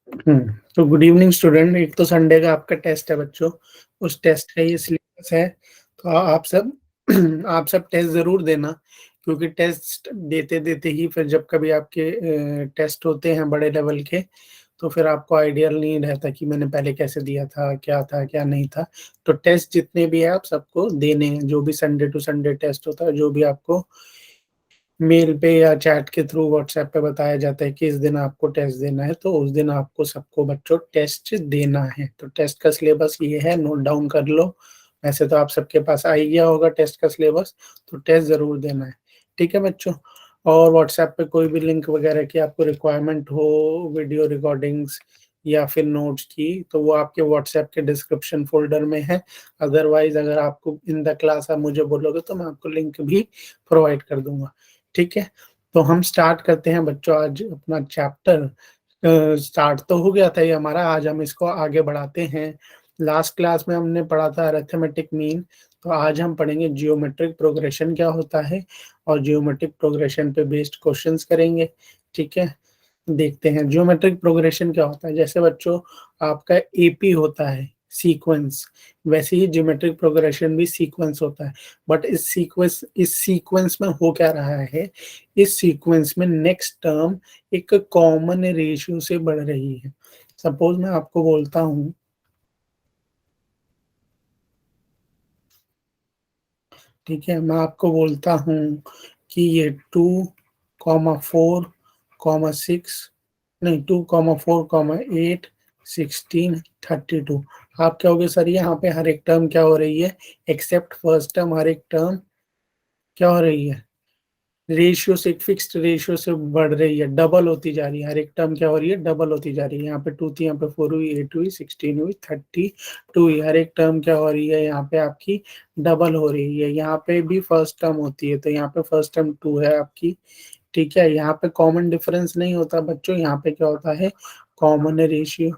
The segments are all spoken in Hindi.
तो गुड इवनिंग स्टूडेंट। एक तो संडे का आपका टेस्ट है बच्चों, उस टेस्ट का ये सिलेबस है। तो आप सब आप सब टेस्ट ज़रूर देना, क्योंकि टेस्ट देते देते ही फिर जब कभी आपके टेस्ट होते हैं बड़े लेवल के, तो फिर आपको आइडिया नहीं रहता कि मैंने पहले कैसे दिया था क्या नहीं था। तो टेस्ट जितने भी है आप सबको देने हैं, जो भी संडे टू संडे टेस्ट होता है, जो भी आपको मेल पे या चैट के थ्रू व्हाट्सएप पे बताया जाता है कि इस दिन आपको टेस्ट देना है, तो उस दिन आपको सबको बच्चों टेस्ट देना है। तो टेस्ट का सिलेबस ये है, नोट डाउन कर लो। वैसे तो आप सबके पास आ ही गया होगा टेस्ट का सिलेबस, तो टेस्ट ज़रूर देना है। ठीक है बच्चों। और व्हाट्सएप पे कोई भी लिंक वगैरह की आपको रिक्वायरमेंट हो, वीडियो रिकॉर्डिंग्स या फिर नोट्स की, तो वो आपके व्हाट्सएप के डिस्क्रिप्शन फ़ोल्डर में है। अदरवाइज़ अगर आपको इन द क्लास आप मुझे बोलोगे तो मैं आपको लिंक भी प्रोवाइड कर दूँगा। ठीक है, तो हम स्टार्ट करते हैं बच्चों आज अपना चैप्टर। स्टार्ट तो हो गया था ये हमारा, आज हम इसको आगे बढ़ाते हैं। लास्ट क्लास में हमने पढ़ा था अरिथमेटिक मीन, तो आज हम पढ़ेंगे जियोमेट्रिक प्रोग्रेशन क्या होता है, और जियोमेट्रिक प्रोग्रेशन पे बेस्ड क्वेश्चंस करेंगे। ठीक है, देखते हैं जियोमेट्रिक प्रोग्रेशन क्या होता है। जैसे बच्चों आपका एपी होता है सीक्वेंस, वैसे ही ज्योमेट्रिक प्रोग्रेशन भी सीक्वेंस होता है। बट इस सीक्वेंस में हो क्या रहा है, इस सीक्वेंस में नेक्स्ट टर्म एक कॉमन रेशियो से बढ़ रही है। सपोज मैं आपको बोलता हूँ, ठीक है, मैं आपको बोलता हूँ कि ये 2,4,6, नहीं 2,4,8, 16, 32। आप क्या होगे सर, यहाँ पे हर एक टर्म क्या हो रही है, एक्सेप्ट फर्स्ट टर्म, हर एक टर्म क्या हो रही है, रेशियो से, एक फिक्स्ड रेशियो से बढ़ रही है, डबल होती जा रही है। हर एक टर्म क्या हो रही है, डबल होती जा रही है। यहाँ पे 2 थी, यहाँ पे 4 हुई, 8 हुई, 16 हुई, 32 हुई। हर एक टर्म क्या हो रही है, यहाँ पे आपकी डबल हो रही है। यहाँ पे भी फर्स्ट टर्म होती है, तो यहाँ पे फर्स्ट टर्म 2 है आपकी। ठीक है, यहाँ पे कॉमन डिफरेंस नहीं होता बच्चों, यहाँ पे क्या होता है, कॉमन रेशियो।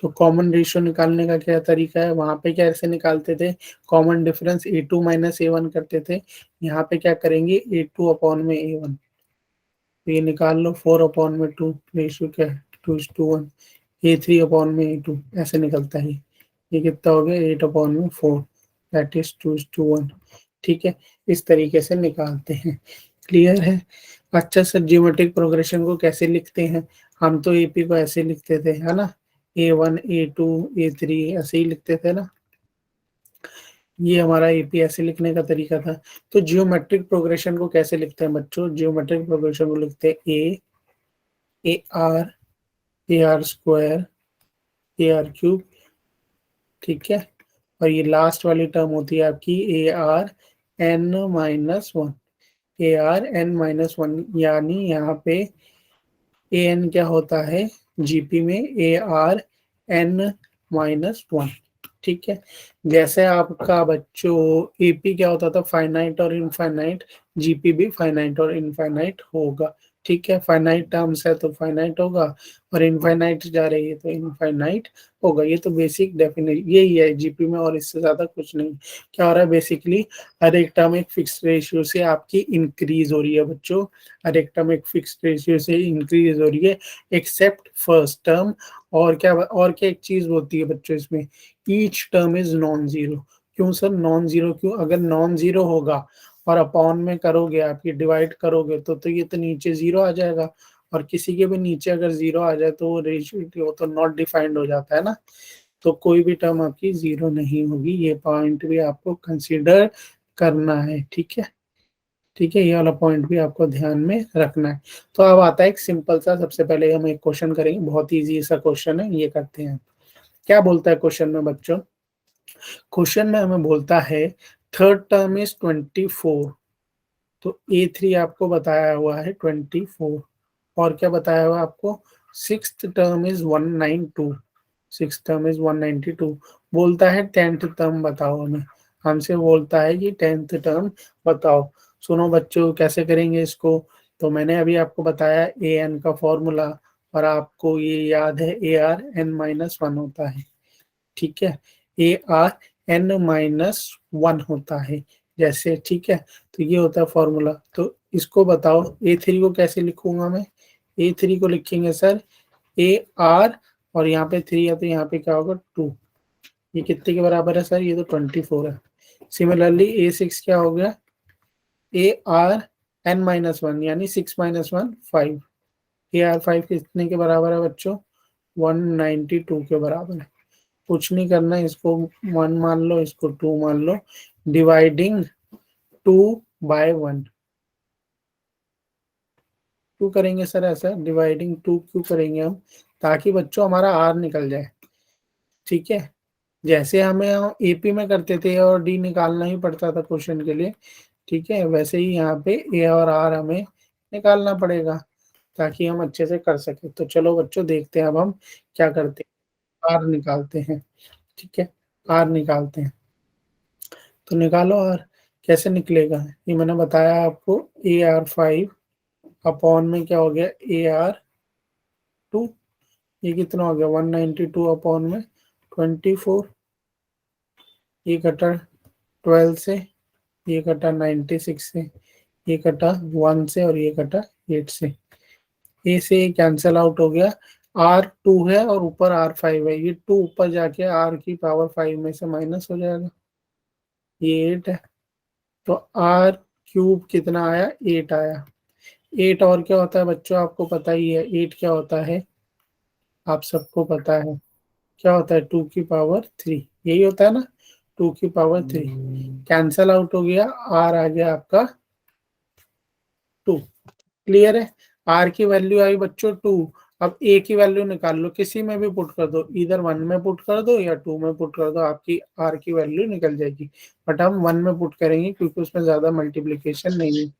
तो कॉमन रेशियो निकालने का क्या तरीका है, वहां पे कैसे निकालते थे, common difference A2 minus A1 करते थे। यहाँ पे क्या करेंगे, A2 अपॉन में A1। तो ये निकाल लो, 4 अपॉन में 2, रेशियो क्या है, 2:1। A3 अपॉन में A2, ऐसे निकलता है। ये कितना हो गया, 8 अपॉन में 4, दैट इज 2:1। ठीक है, इस तरीके से निकालते हैं। क्लियर है। अच्छा सर, जियोमेट्रिक प्रोग्रेशन को कैसे लिखते हैं, हम तो एपी को ऐसे लिखते थे, है ना, A1 A2 A3 ऐसे ही लिखते थे ना। ये हमारा एपी ऐसे लिखने का तरीका था। तो जियोमेट्रिक प्रोग्रेशन को कैसे लिखते हैं बच्चों, जियोमेट्रिक प्रोग्रेशन को लिखते हैं A R AR² ठीक है, और ये लास्ट वाली टर्म होती है आपकी ARN-1, ARN-1, यानी यहाँ पे AN क्या होता है जीपी में, ARN-1। ठीक है, जैसे आपका बच्चों एपी क्या होता था, फाइनाइट और इनफाइनाइट, जीपी भी फाइनाइट और इनफाइनाइट होगा। ठीक है, फाइनाइट टर्म्स है तो फाइनाइट होगा, और इनफाइनाइट जा रही है तो इनफाइनाइट होगा। ये तो बेसिक डेफिनेशन यही है जीपी में, और इससे ज्यादा कुछ नहीं। क्या हो रहा है बेसिकली, हर एक टर्म एक फिक्स रेशियो से आपकी इंक्रीज हो रही है बच्चों, हर एक टर्म एक फिक्स रेशियो से इंक्रीज हो रही है, एक्सेप्ट फर्स्ट टर्म। और क्या एक चीज होती है बच्चों इसमें, each term is non zero. क्यों सर नॉन जीरो क्यों, अगर नॉन जीरो होगा और अपॉन में करोगे, आपकी डिवाइड करोगे, तो ये तो नीचे जीरो आ जाएगा, और किसी के भी नीचे अगर जीरो आ जाए तो वो रेशियो वो तो नॉट डिफाइंड हो जाता है ना। तो कोई भी टर्म आपकी जीरो नहीं होगी, ये पॉइंट भी आपको कंसीडर करना है। ठीक है, ठीक है, ये वाला पॉइंट भी आपको ध्यान में रखना है। तो अब आता है एक सिंपल सा, सबसे पहले हम एक क्वेश्चन करेंगे, बहुत इजी सा क्वेश्चन है, ये करते हैं। क्या बोलता है क्वेश्चन में बच्चों, क्वेश्चन में हमें बोलता है थर्ड टर्म इज 24, तो A3 आपको बताया हुआ है 24, और क्या बताया हुआ आपको, sixth term is 192, six term is 192। बोलता है टेंथ टर्म बताओ हमें, हमसे बोलता है कि टेंथ टर्म बताओ। सुनो बच्चों कैसे करेंगे इसको, तो मैंने अभी आपको बताया AN का फॉर्मूला, और आपको ये याद है ARN-1 होता है। ठीक है, ARN-1 होता है जैसे, ठीक है, तो ये होता है फॉर्मूला। तो इसको बताओ A3 को कैसे लिखूंगा मैं, A3 को लिखेंगे सर ए आर और यहाँ पे 3 है तो यहाँ पे क्या होगा 2। ये कितने के बराबर है सर? ये तो 24 है। सिमिलरली A6 क्या हो गया? A R n minus one यानी 6 माइनस वन 5। ए आर 5 कितने के बराबर है बच्चों? 192 के बराबर है। कुछ नहीं करना है, इसको 1 मान लो, इसको 2 मान लो। डिवाइडिंग 2/1 क्यों करेंगे सर ऐसा? डिवाइडिंग 2 क्यों करेंगे हम? ताकि बच्चों हमारा आर निकल जाए। ठीक है, जैसे हमें एपी में करते थे और डी निकालना ही पड़ता था क्वेश्चन के लिए, ठीक है, वैसे ही यहाँ पे ए और आर हमें निकालना पड़ेगा ताकि हम अच्छे से कर सके। तो चलो बच्चों देखते हैं अब हम क्या करते हैं, आर निकालते हैं। ठीक है, आर निकालते हैं। तो निकालो आर। कैसे निकलेगा? ये मैंने बताया आपको, ए आर 5 अपॉन में क्या हो गया? A R 2। ये कितना हो गया? 192 अपॉन में 24। ये कटा 12 से, ये कटा 96 से, ये कटा 1 से और ये कटा 8 से। ए से कैंसल आउट हो गया। R2 है और ऊपर R5 है, ये 2 ऊपर जाके R की पावर 5 में से माइनस हो जाएगा। ये 8 है, तो R क्यूब कितना आया? 8 आया। 8 और क्या होता है बच्चों? आपको पता ही है 8 क्या होता है, आप सबको पता है क्या होता है? 2 की पावर 3, यही होता है ना, 2 की पावर 3। कैंसल आउट हो गया, R आ गया आपका 2। क्लियर है? आर की वैल्यू आई बच्चों 2। अब ए की वैल्यू निकाल लो, किसी में भी पुट कर दो, इधर 1 में पुट कर दो या 2 में पुट कर दो, आपकी आर की वैल्यू निकल जाएगी। बट हम 1 में पुट करेंगे क्योंकि उसमें ज्यादा मल्टीप्लीकेशन नहीं है।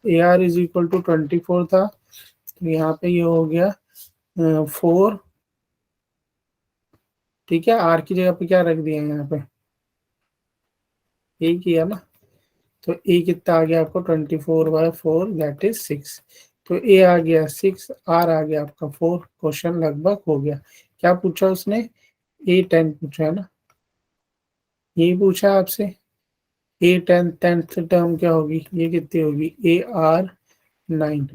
A R is equal to 24 था, तो यहाँ पे ये हो गया 4। ठीक है, आर की जगह पे क्या रख दिया यहाँ पे? यही किया ना। तो ए कितना आ गया आपको? 24/4 दैट इज 6। तो ए आ गया 6, आर आ गया आपका 4। क्वेश्चन लगभग हो गया। क्या पूछा उसने? A10 पूछा है ना, यही पूछा आपसे। A10 10th टर्म क्या होगी? ये कितनी होगी? AR9।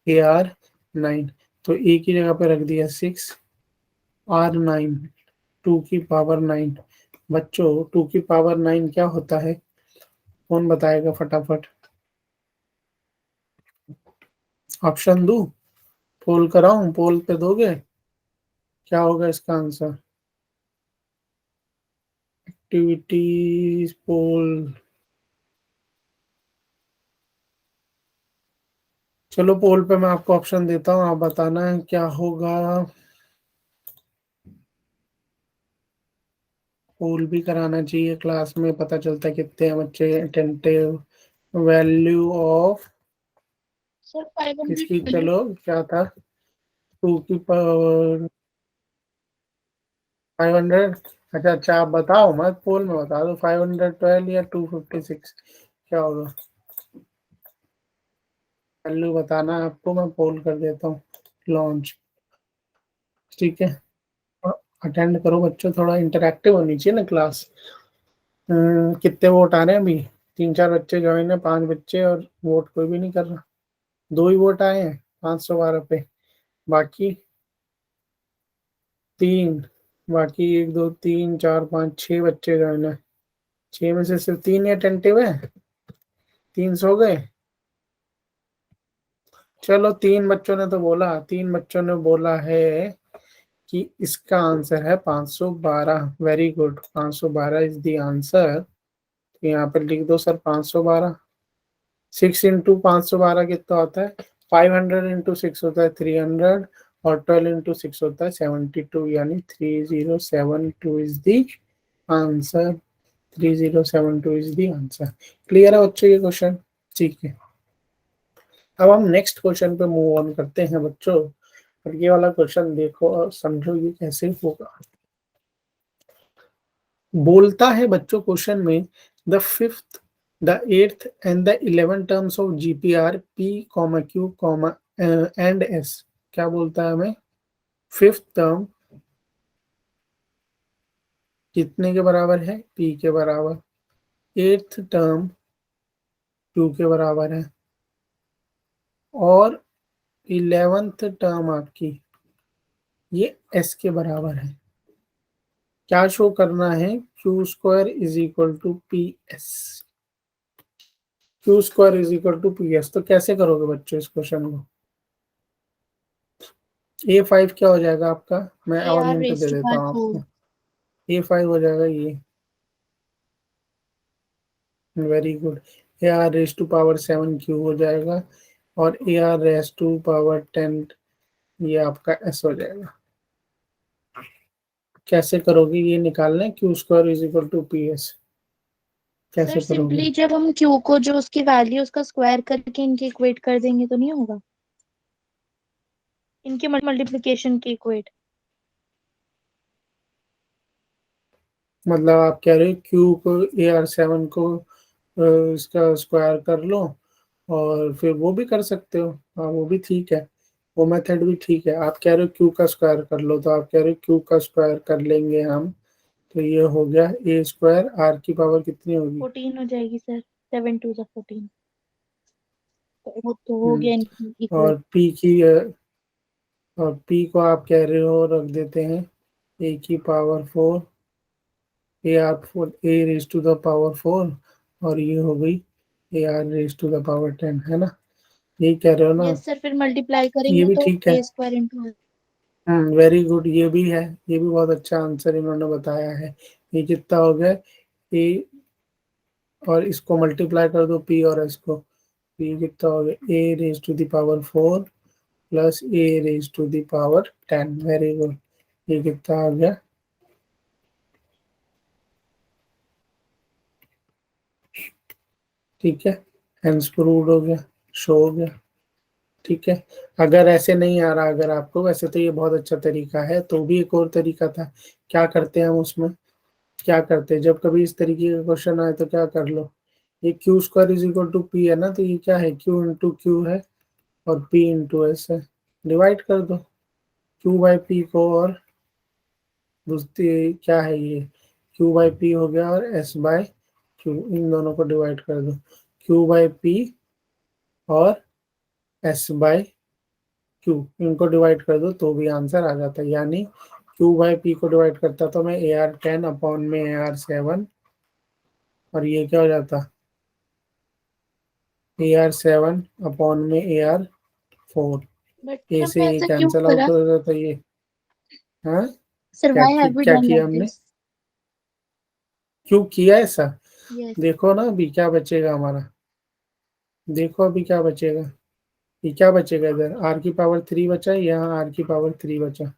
AR9, तो ए की जगह पे रख दिया 6, R9, 2 की पावर 9। बच्चों 2 की पावर 9 क्या होता है? कौन बताएगा फटाफट? ऑप्शन दो, पोल कराऊं? पोल पे दोगे? क्या होगा इसका आंसर? एक्टिविटीज पोल। चलो पोल पे मैं आपको ऑप्शन देता हूँ, आप बताना है क्या होगा। पोल भी कराना चाहिए क्लास में, पता चलता है कितने हैं बच्चे अटेंटिव। वैल्यू ऑफ सर 500 इसकी, चलो क्या था? 2 की पावर 500। अच्छा अच्छा, आप बताओ मत, पोल में बता दो। 512 या 256 क्या होगा? वैल्यू बताना है आपको, मैं पोल कर देता हूँ लॉन्च। ठीक है, अटेंड करो बच्चों, थोड़ा इंटरेक्टिव होनी चाहिए ना क्लास। कितने वोट आ रहे हैं अभी? 3-4 बच्चे ज्वाइन है, 5 बच्चे, और वोट कोई भी नहीं कर रहा। 2 ही वोट आए हैं 512 पे, बाकी 3। बाकी 1 2 3 4 5 6 बच्चे ज्वाइन है। 6 में से सिर्फ 3 ही अटेंटिव है, 3 सो गए। चलो 3 बच्चों ने तो बोला, 3 बच्चों ने बोला है कि इसका आंसर है 512। Very good, 512 is the answer. तो यहाँ पे लिख दो सर 512। 6 इंटू 512 कितना होता है? 500 इंटू 6 होता है 300, और 12 इंटू 6 होता है 72, यानी 3072 is the answer. 3072 is the answer. Clear है बच्चों ये क्वेश्चन? ठीक है, अब हम नेक्स्ट क्वेश्चन पे मूव ऑन करते हैं बच्चों। और ये वाला क्वेश्चन देखो और समझो ये कैसे होगा। बोलता है बच्चों क्वेश्चन में, the fifth, the eighth and the 11 terms of GPR P comma Q comma and S. क्या बोलता है हमें? फिफ्थ टर्म कितने के बराबर है? पी के बराबर। एट्थ टर्म क्यू के बराबर है, और 11th टर्म आपकी ये एस के बराबर है। क्या शो करना है? Q square is equal to P S. Q square is equal to P S. तो कैसे करोगे बच्चों इस क्वेश्चन को? A5 क्या हो जाएगा आपका? मैं और AR hint raised they to देता power हूँ 4. आपको। A5 हो जाएगा ये। Very good. AR raise to power 7 Q हो जाएगा और AR रेस टू पावर 10 ये आपका S हो जाएगा। कैसे करोगे ये निकालना है? Q square is equal to P S. Sir कैसे करोगे? सिंपली जब हम Q को जो उसकी वैल्यू उसका स्क्वायर करके इनके इक्वेट कर देंगे तो नहीं होगा? इनके मल्टीप्लिकेशन के इक्वेट। मतलब आप कह रहे हो क्यू को AR7 को इसका स्क्वायर कर लो और फिर वो भी कर सकते हो। हाँ वो भी ठीक है, वो मेथड भी ठीक है। आप कह रहे हो क्यू का स्क्वायर कर लो, तो आप कह रहे हो क्यू का स्क्वायर कर लेंगे हम। तो ये हो गया ए स्क्वायर। आर की पावर कितनी होगी? 14 हो जाएगी सर। 7 2 14। तो वो तो हो हम्म, गया इनकी इक्वेट। और पी की और पी को आप कह रहे हो रख देते हैं ए की power 4, AR4 A raise to the power 4, और ये हो गई AR raise to the power 10, है ना? यही कह रहे हो ना आप? यस सर, फिर मल्टीप्लाई ये करेंगे भी तो ठीक है। A square into. Very good, ये भी है। ये भी बहुत अच्छा आंसर इन्होंने बताया है। ये कितना हो गया? ए, और इसको मल्टीप्लाई कर दो पी और एस को। पी कितना हो गया? A raise to the power 4 plus a raise to the power 10। Very good. ये कितना आ गया? ठीक है, हेंस प्रूव्ड हो गया, शो हो गया। ठीक है। अगर ऐसे नहीं आ रहा अगर आपको, वैसे तो ये बहुत अच्छा तरीका है, तो भी एक और तरीका था। क्या करते हैं हम उसमें? क्या करते हैं जब कभी इस तरीके का क्वेश्चन आए तो क्या कर लो? ये Q square is equal to P है ना, तो ये क्या है? क्यू इंटू क्यू है और पी इंटू एस है। डिवाइड कर दो क्यू बाई पी को, और दूसरी क्या है ये? क्यू बाई पी हो गया और एस बाय क्यू, इन दोनों को डिवाइड कर दो। क्यू बाई पी और एस बाय क्यू, इनको डिवाइड कर दो तो भी आंसर आ जाता है। यानी क्यू बाई पी को डिवाइड करता तो मैं AR10 अपॉन में AR7, और ये क्या हो जाता? AR7 अपॉन में AR4। बट ए हमने से ये ऐसा क्यों कैंसल आउट करा? हो जाता ये। हाँ, सर क्या व्हाई हैव वी क्या डन किया लाइक हमने? दिस? क्यों किया ऐसा? यस। देखो ना अभी क्या बचेगा हमारा। देखो अभी क्या बचेगा। ये क्या बचेगा? इधर आर की पावर 3 बचा है, यहाँ आर की पावर 3 बचा।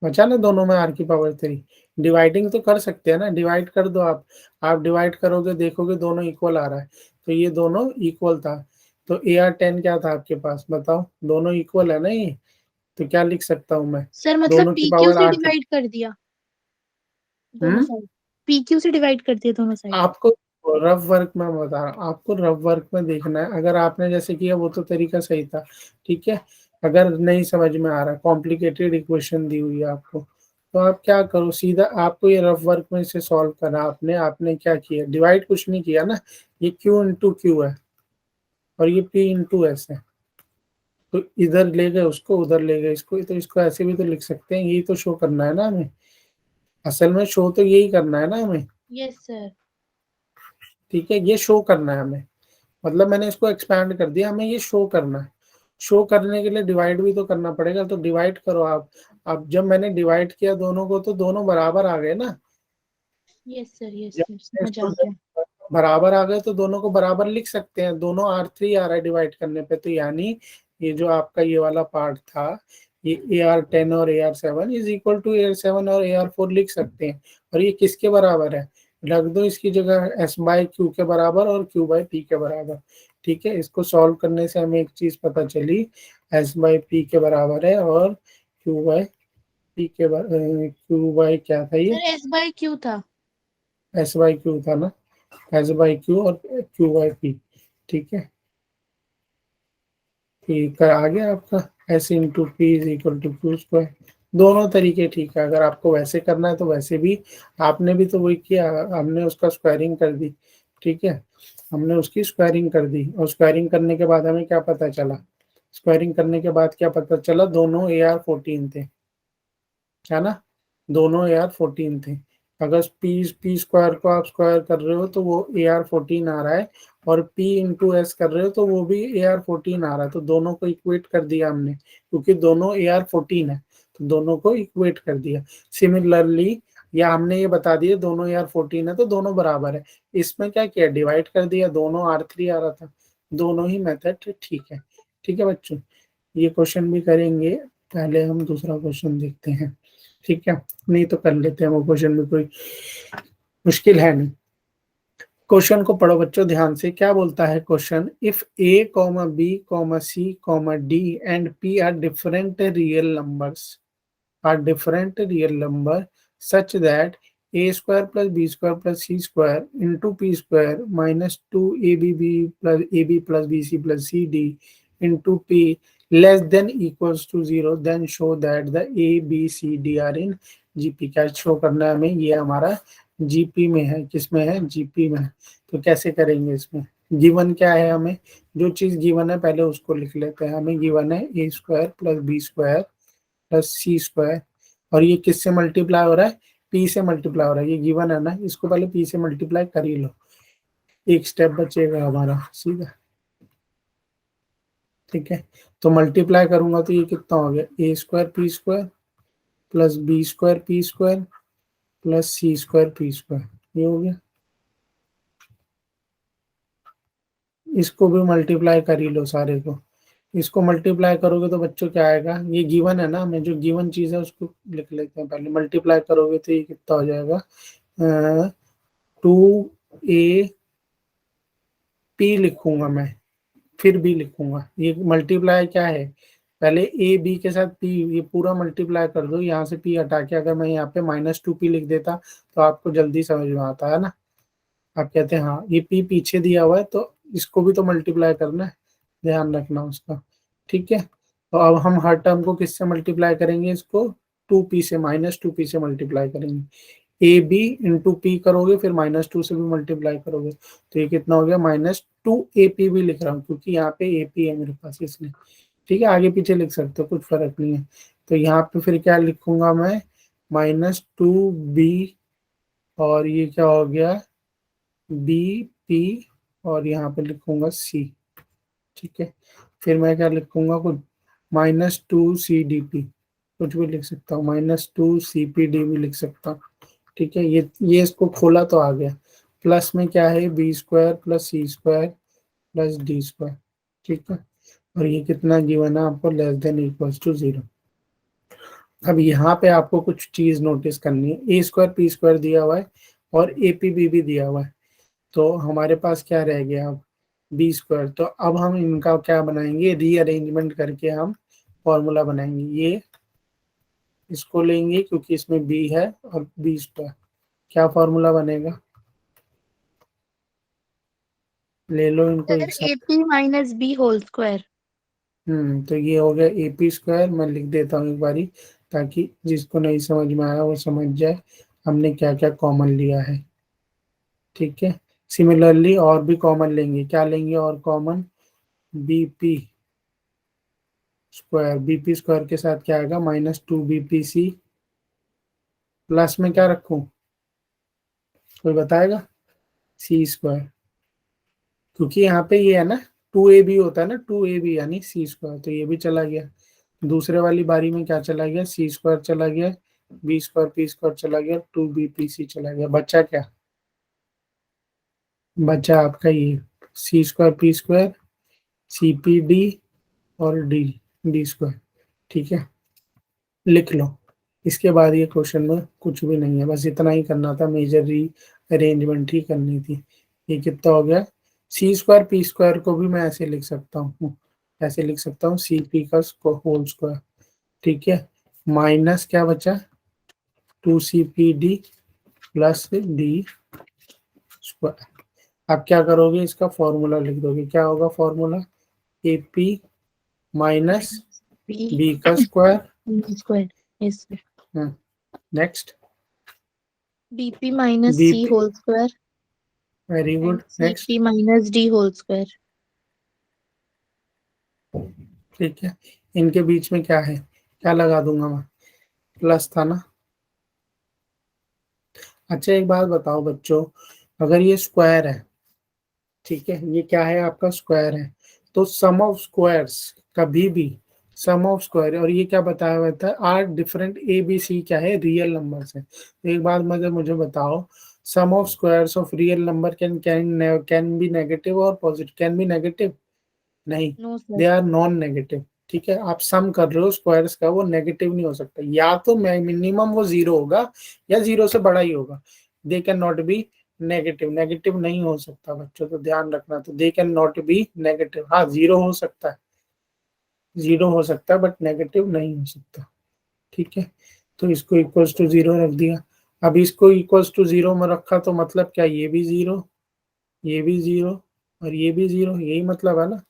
बचा ना दोनों में आर की पावर 3। डिवाइडिंग तो कर सकते हैं ना, डिवाइड कर दो आप डिवाइड करोगे देखोगे दोनों इक्वल आ रहा है। तो ये दोनों इक्वल था। तो AR10 क्या था आपके पास बताओ? दोनों इक्वल है ना ये। तो क्या लिख सकता हूं मैं? सर मतलब दोनों की PQ पावर से 8। डिवाइड कर दिया दोनों हम्म, साइड। PQ से डिवाइड कर दिया दोनों साइड। आपको रफ वर्क में बता रहा हूँ, आपको रफ वर्क में देखना है। अगर आपने जैसे किया वो तो तरीका सही था। ठीक है। अगर नहीं समझ में आ रहा, कॉम्प्लिकेटेड इक्वेशन दी हुई है आपको, तो आप क्या करो, सीधा आपको ये रफ वर्क में इसे सॉल्व करना। आपने क्या किया? डिवाइड कुछ नहीं किया ना। ये क्यू इंटू क्यू है और ये पी इंटू एस है। तो इधर ले गए उसको, उधर ले गए इसको, तो इसको ऐसे भी तो लिख सकते हैं। यही तो शो करना है ना हमें। असल में शो तो यही करना है ना हमें। Yes sir. ठीक है, ये शो करना है हमें। मतलब मैंने इसको एक्सपैंड कर दिया, हमें ये शो करना है। शो करने के लिए डिवाइड भी तो करना पड़ेगा, तो डिवाइड करो आप। अब जब मैंने डिवाइड किया दोनों को तो दोनों बराबर आ गए ना। यस जब सर मैंने समझ आ इसको गया। बराबर आ गए तो दोनों को बराबर लिख सकते हैं। दोनों R3 आ रहा है डिवाइड करने पे, तो यानी ये जो आपका ये वाला पार्ट था, ये AR10 और AR7 is equal to AR7 और AR4 लिख सकते हैं। और ये किसके बराबर है? रख दो इसकी जगह S बाई क्यू के बराबर और Q बाई पी के बराबर। ठीक है, इसको सॉल्व करने से हमें एक चीज पता चली, S बाई पी के बराबर है और Q बाई पी के Q बाई क्या था ये? सर S बाय Q था। S बाई क्यू था ना। एस बाई क्यू और क्यू बाई पी। ठीक है, ठीक है, आ गया आपका S into P is equal to Q square. दोनों तरीके ठीक है। अगर आपको वैसे करना है तो वैसे भी, आपने भी तो वही किया, हमने उसका स्क्वायरिंग कर दी। ठीक है, हमने उसकी स्क्वायरिंग कर दी और स्क्वायरिंग करने के बाद हमें क्या पता चला? स्क्वायरिंग करने के बाद क्या पता चला, दोनों AR14 थे, है ना, दोनों AR14 थे। अगर पी स्क्वायर को आप स्क्वायर कर रहे हो तो वो AR14 आ रहा है, और P इंटू एस कर रहे हो तो वो भी AR14 आ रहा है। तो दोनों को इक्वेट कर दिया हमने, क्योंकि दोनों AR14 है तो दोनों को इक्वेट कर दिया। सिमिलरली या हमने ये बता दिया दोनों AR14 है तो दोनों बराबर है। इसमें क्या किया, डिवाइड कर दिया, दोनों R3 आ रहा था। दोनों ही मेथड ठीक है। ठीक है बच्चों, ये क्वेश्चन भी करेंगे, पहले हम दूसरा क्वेश्चन देखते हैं। ठीक है, नहीं तो कर लेते हैं, वो क्वेश्चन में कोई मुश्किल है नहीं। क्वेश्चन को पढ़ो बच्चों ध्यान से, क्या बोलता है question, if A, B, C, D and P are different real number such that A square plus B square plus C square into P square minus 2ABB plus BC plus CD into P less than equals to 0, then show that the A, B, C, D are in GP। क्या शो करना है हमें, ये हमारा GP में है, किसमें है, GP में है। तो कैसे करेंगे, इसमें गिवन क्या है, हमें जो चीज गिवन है पहले उसको लिख लेते हैं। हमें गिवन है A square plus B square plus C square, और ये किससे मल्टीप्लाई हो रहा है, P से मल्टीप्लाई हो रहा है, ये गिवन है ना, इसको पहले P से मल्टीप्लाई कर ही लो, एक स्टेप बचेगा हमारा सीधा। ठीक है, तो मल्टीप्लाई करूंगा तो ये कितना हो गया, A square P square plus B square P square plus C square P square, ये हो गया। इसको भी मल्टीप्लाई कर ही लो सारे को। इसको मल्टीप्लाई करोगे तो बच्चों क्या आएगा, ये गिवन है ना, हमें जो गिवन चीज है उसको लिख लेते हैं पहले। मल्टीप्लाई करोगे तो ये कितना हो जाएगा, 2AP लिखूंगा मैं, फिर B लिखूंगा। ये मल्टीप्लाई क्या है, पहले AB के साथ P, ये पूरा मल्टीप्लाई कर दो, यहाँ से P हटा के अगर मैं यहाँ पे -2P लिख देता तो आपको जल्दी समझ में आता है ना। आप कहते हैं हाँ, ये P पीछे दिया हुआ है तो इसको भी तो मल्टीप्लाई करना है, ध्यान रखना उसका। ठीक है, तो अब हम हर टर्म को किससे मल्टीप्लाई करेंगे, इसको 2P से, -2P से मल्टीप्लाई करेंगे। AB इंटू P करोगे, फिर -2 से भी मल्टीप्लाई करोगे, तो ये कितना हो गया, -2AP भी लिख रहा हूँ क्योंकि यहाँ पे AP है मेरे पास इसलिए। ठीक है, आगे पीछे लिख सकते हो, कुछ फर्क नहीं है। तो यहाँ पे फिर क्या लिखूंगा मैं, -2B, और ये क्या हो गया, BP, और यहाँ पे लिखूंगा C। ठीक है, फिर मैं क्या लिखूंगा, कुछ -2CDP, कुछ भी लिख सकता हूँ, -2CPD भी लिख सकता हूँ। ठीक है, ये इसको खोला तो आ गया। प्लस में क्या है, B square plus C square plus D square. ठीक है, और ये कितना गिवन है आपको, लेस देन इक्वल्स टू 0। अब यहाँ पे आपको कुछ चीज नोटिस करनी है, A स्क्वायर P स्क्वायर दिया हुआ है और APB भी दिया हुआ है, तो हमारे पास क्या रह गया अब, B स्क्वायर। तो अब हम इनका क्या बनाएंगे, रीअरेंजमेंट करके हम फॉर्मूला बनाएंगे। ये इसको लेंगे क्योंकि इसमें B है, और B स्क्वायर, क्या फॉर्मूला बनेगा, ले लो इनको एक साथ। AP minus B whole square। तो ये हो गया AP स्क्वायर, मैं लिख देता हूँ एक बारी ताकि जिसको नहीं समझ में आया वो समझ जाए हमने क्या क्या कॉमन लिया है। ठीक है, सिमिलरली और भी कॉमन लेंगे, क्या लेंगे और common, BP square. BP square के साथ क्या आएगा, -2BPC, प्लस में क्या रखूं, कोई बताएगा, C स्क्वायर, क्योंकि यहाँ पे ये है ना 2AB होता है ना, 2AB यानी C स्क्वायर, तो ये भी चला गया। दूसरे वाली बारी में क्या चला गया, C स्क्वायर चला गया, B स्क्वायर P स्क्वायर चला गया, 2BPC चला गया। बचा क्या, बचा आपका ये C square P square CPD और D स्क्वायर। ठीक है, लिख लो। इसके बाद ये क्वेश्चन में कुछ भी नहीं है, बस इतना ही करना था, मेजर री अरेंजमेंट ही करनी थी। ये कितना हो गया, C स्क्वायर P स्क्वायर को भी मैं ऐसे लिख सकता हूँ, ऐसे लिख सकता हूँ CP का होल स्क्वायर। ठीक है, माइनस क्या बचा, 2CPD प्लस D स्क्वायर। अब क्या करोगे, इसका फॉर्मूला लिख दोगे, क्या होगा फॉर्मूला, AP माइनस B का square, square is next BP minus C BP, whole square very and good, next. CP minus D whole square। ठीक है, इनके बीच में क्या है, क्या लगा दूंगा मैं, प्लस था ना। अच्छा एक बात बताओ बच्चों, अगर ये स्क्वायर है, ठीक है, ये क्या है आपका स्क्वायर है, तो सम ऑफ स्क्वायर्स कभी भी, सम ऑफ स्क्वायर, और ये क्या बताया हुआ था, are different A B C क्या है, रियल नंबर्स है। तो एक बात मुझे बताओ, sum of squares of real number can be negative और पॉजिटिव, कैन बी नेगेटिव, नहीं, no they sir. Are non negative. ठीक है, आप सम कर रहे हो स्क्वायर्स का, वो नेगेटिव नहीं हो सकता, या तो मिनिमम वो जीरो होगा या जीरो से बड़ा ही होगा, they can not be negative, negative नहीं हो सकता बच्चों, तो ध्यान रखना, तो they can not be negative, हाँ जीरो हो सकता है, जीरो हो सकता है बट नेगेटिव नहीं हो सकता। ठीक है, तो इसको इक्वल्स टू जीरो रख दिया। अब इसको इक्वल्स टू जीरो में रखा तो मतलब क्या, ये भी जीरो, ये भी जीरो और ये भी जीरो, यही मतलब है ना।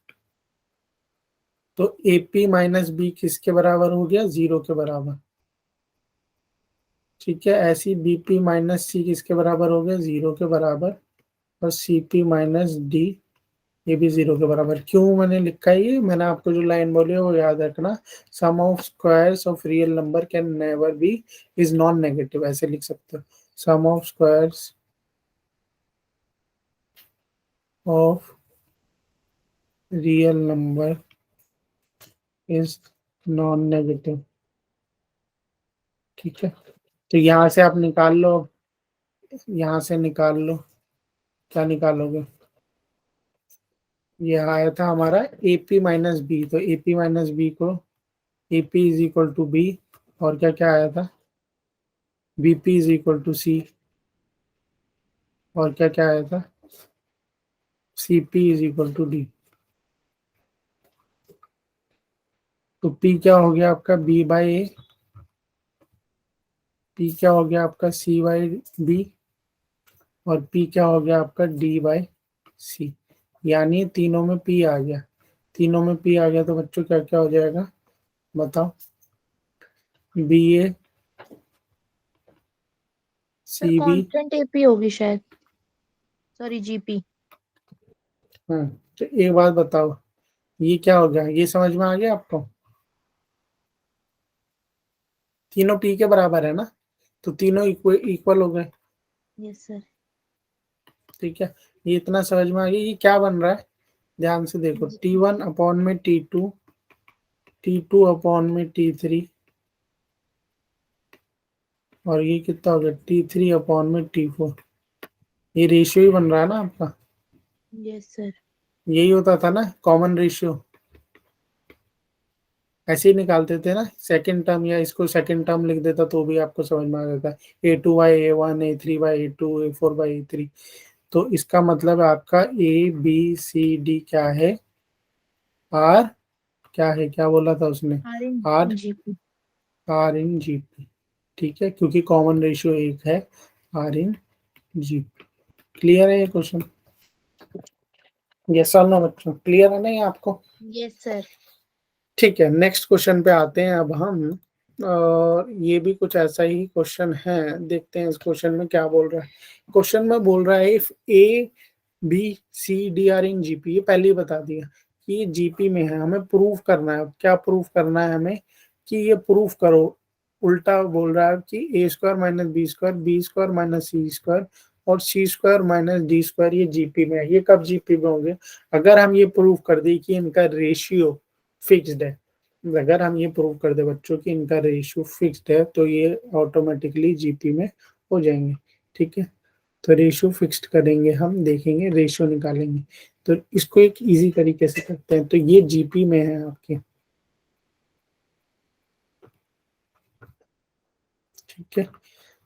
तो ए पी माइनस बी किसके बराबर हो गया, जीरो के बराबर। ठीक है, ऐसी बी पी माइनस सी किसके बराबर हो गया, जीरो के बराबर। और सी पी माइनस डी, ये भी जीरो के बराबर। क्यों मैंने लिखा है ये, मैंने आपको जो लाइन बोली है वो याद रखना, sum of squares of real number can never be is non negative, ऐसे लिख सकते हो, sum of squares of real number is non negative. ठीक है, तो यहाँ से आप निकाल लो, यहाँ से निकाल लो, क्या निकालोगे, ये आया था हमारा ए पी माइनस बी, तो ए पी माइनस बी को, A P is equal to B, और क्या क्या आया था, B P is equal to C, और क्या क्या आया था, C P is equal to D. तो पी क्या हो गया आपका, बी बाई ए, पी क्या हो गया आपका, सी बाई बी, और पी क्या हो गया आपका, डी बाई सी। यानी तीनों में पी आ गया, तीनों में पी आ गया, तो बच्चों क्या क्या हो जाएगा बताओ, B A sir C B. Constant AP होगी शायद, सॉरी जीपी। हाँ, तो एक बात बताओ, ये क्या हो गया, ये समझ में आ गया आपको, तीनों पी के बराबर है ना, तो तीनों इक्वल हो गए। Yes sir. ठीक है, ये इतना समझ में आ गया, ये क्या बन रहा है, ध्यान से देखो, टी वन अपॉन में T two, T two upon में टी थ्री, और ये कितना हो गया, टी थ्री अपॉन में टी फोर, ये रेशियो ही बन रहा है ना आपका, यस सर। यही होता था ना कॉमन रेशियो, ऐसे ही निकालते थे ना सेकंड टर्म, या इसको सेकंड टर्म लिख देता तो भी आपको समझ में आ जाता, A two by A one, A three by A two, A four by A three. तो इसका मतलब है आपका ए बी सी डी क्या है, आर, क्या है, क्या बोला था उसने, are in are, GP. Are in G P. ठीक है, क्योंकि कॉमन रेशियो एक है, are in G P. Clear है ये क्वेश्चन, यस और नो बच्चों, क्लियर है नहीं आपको। Yes sir. ठीक है, नेक्स्ट क्वेश्चन पे आते हैं अब हम, और ये भी कुछ ऐसा ही क्वेश्चन है, देखते हैं इस क्वेश्चन में क्या बोल रहा है। क्वेश्चन में बोल रहा है if A B C D are in GP, ये पहले ही बता दिया कि ये जीपी में है, हमें प्रूफ करना है, क्या प्रूफ करना है हमें, कि ये प्रूफ करो, उल्टा बोल रहा है कि A square minus B square minus C square और C square minus D square ये जीपी में है, ये कब जीपी में होंगे, अगर हम ये प्रूफ कर दें कि इनका रेशियो फिक्स्ड है, अगर हम ये प्रूव कर दे बच्चों कि इनका रेशियो फिक्स्ड है, तो ये ऑटोमेटिकली जीपी में हो जाएंगे। ठीक है, तो रेशियो फिक्स्ड करेंगे, हम देखेंगे रेशियो निकालेंगे, तो इसको एक इजी तरीके से करते हैं, तो ये जीपी में है आपके। ठीक है,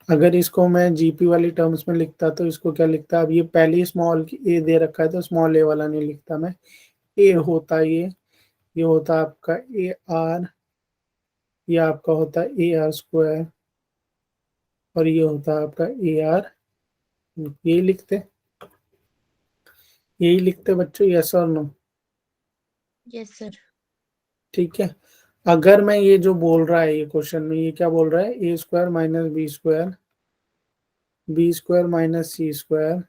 अगर इसको मैं जीपी वाली टर्म्स में लिखता तो इसको क्या लिखता, अब ये पहले ही स्मॉल ए दे रखा है तो स्मॉल ए वाला नहीं लिखता मैं, ए होता ये होता आपका ए आर, ये आपका होता है ए आर स्क्वायर, और ये होता है आपका ए आर, यही लिखते, यही लिखते बच्चों, यस और नो। Yes sir. ठीक है, अगर मैं ये जो बोल रहा है ये क्वेश्चन में, ये क्या बोल रहा है, A square minus B square minus C square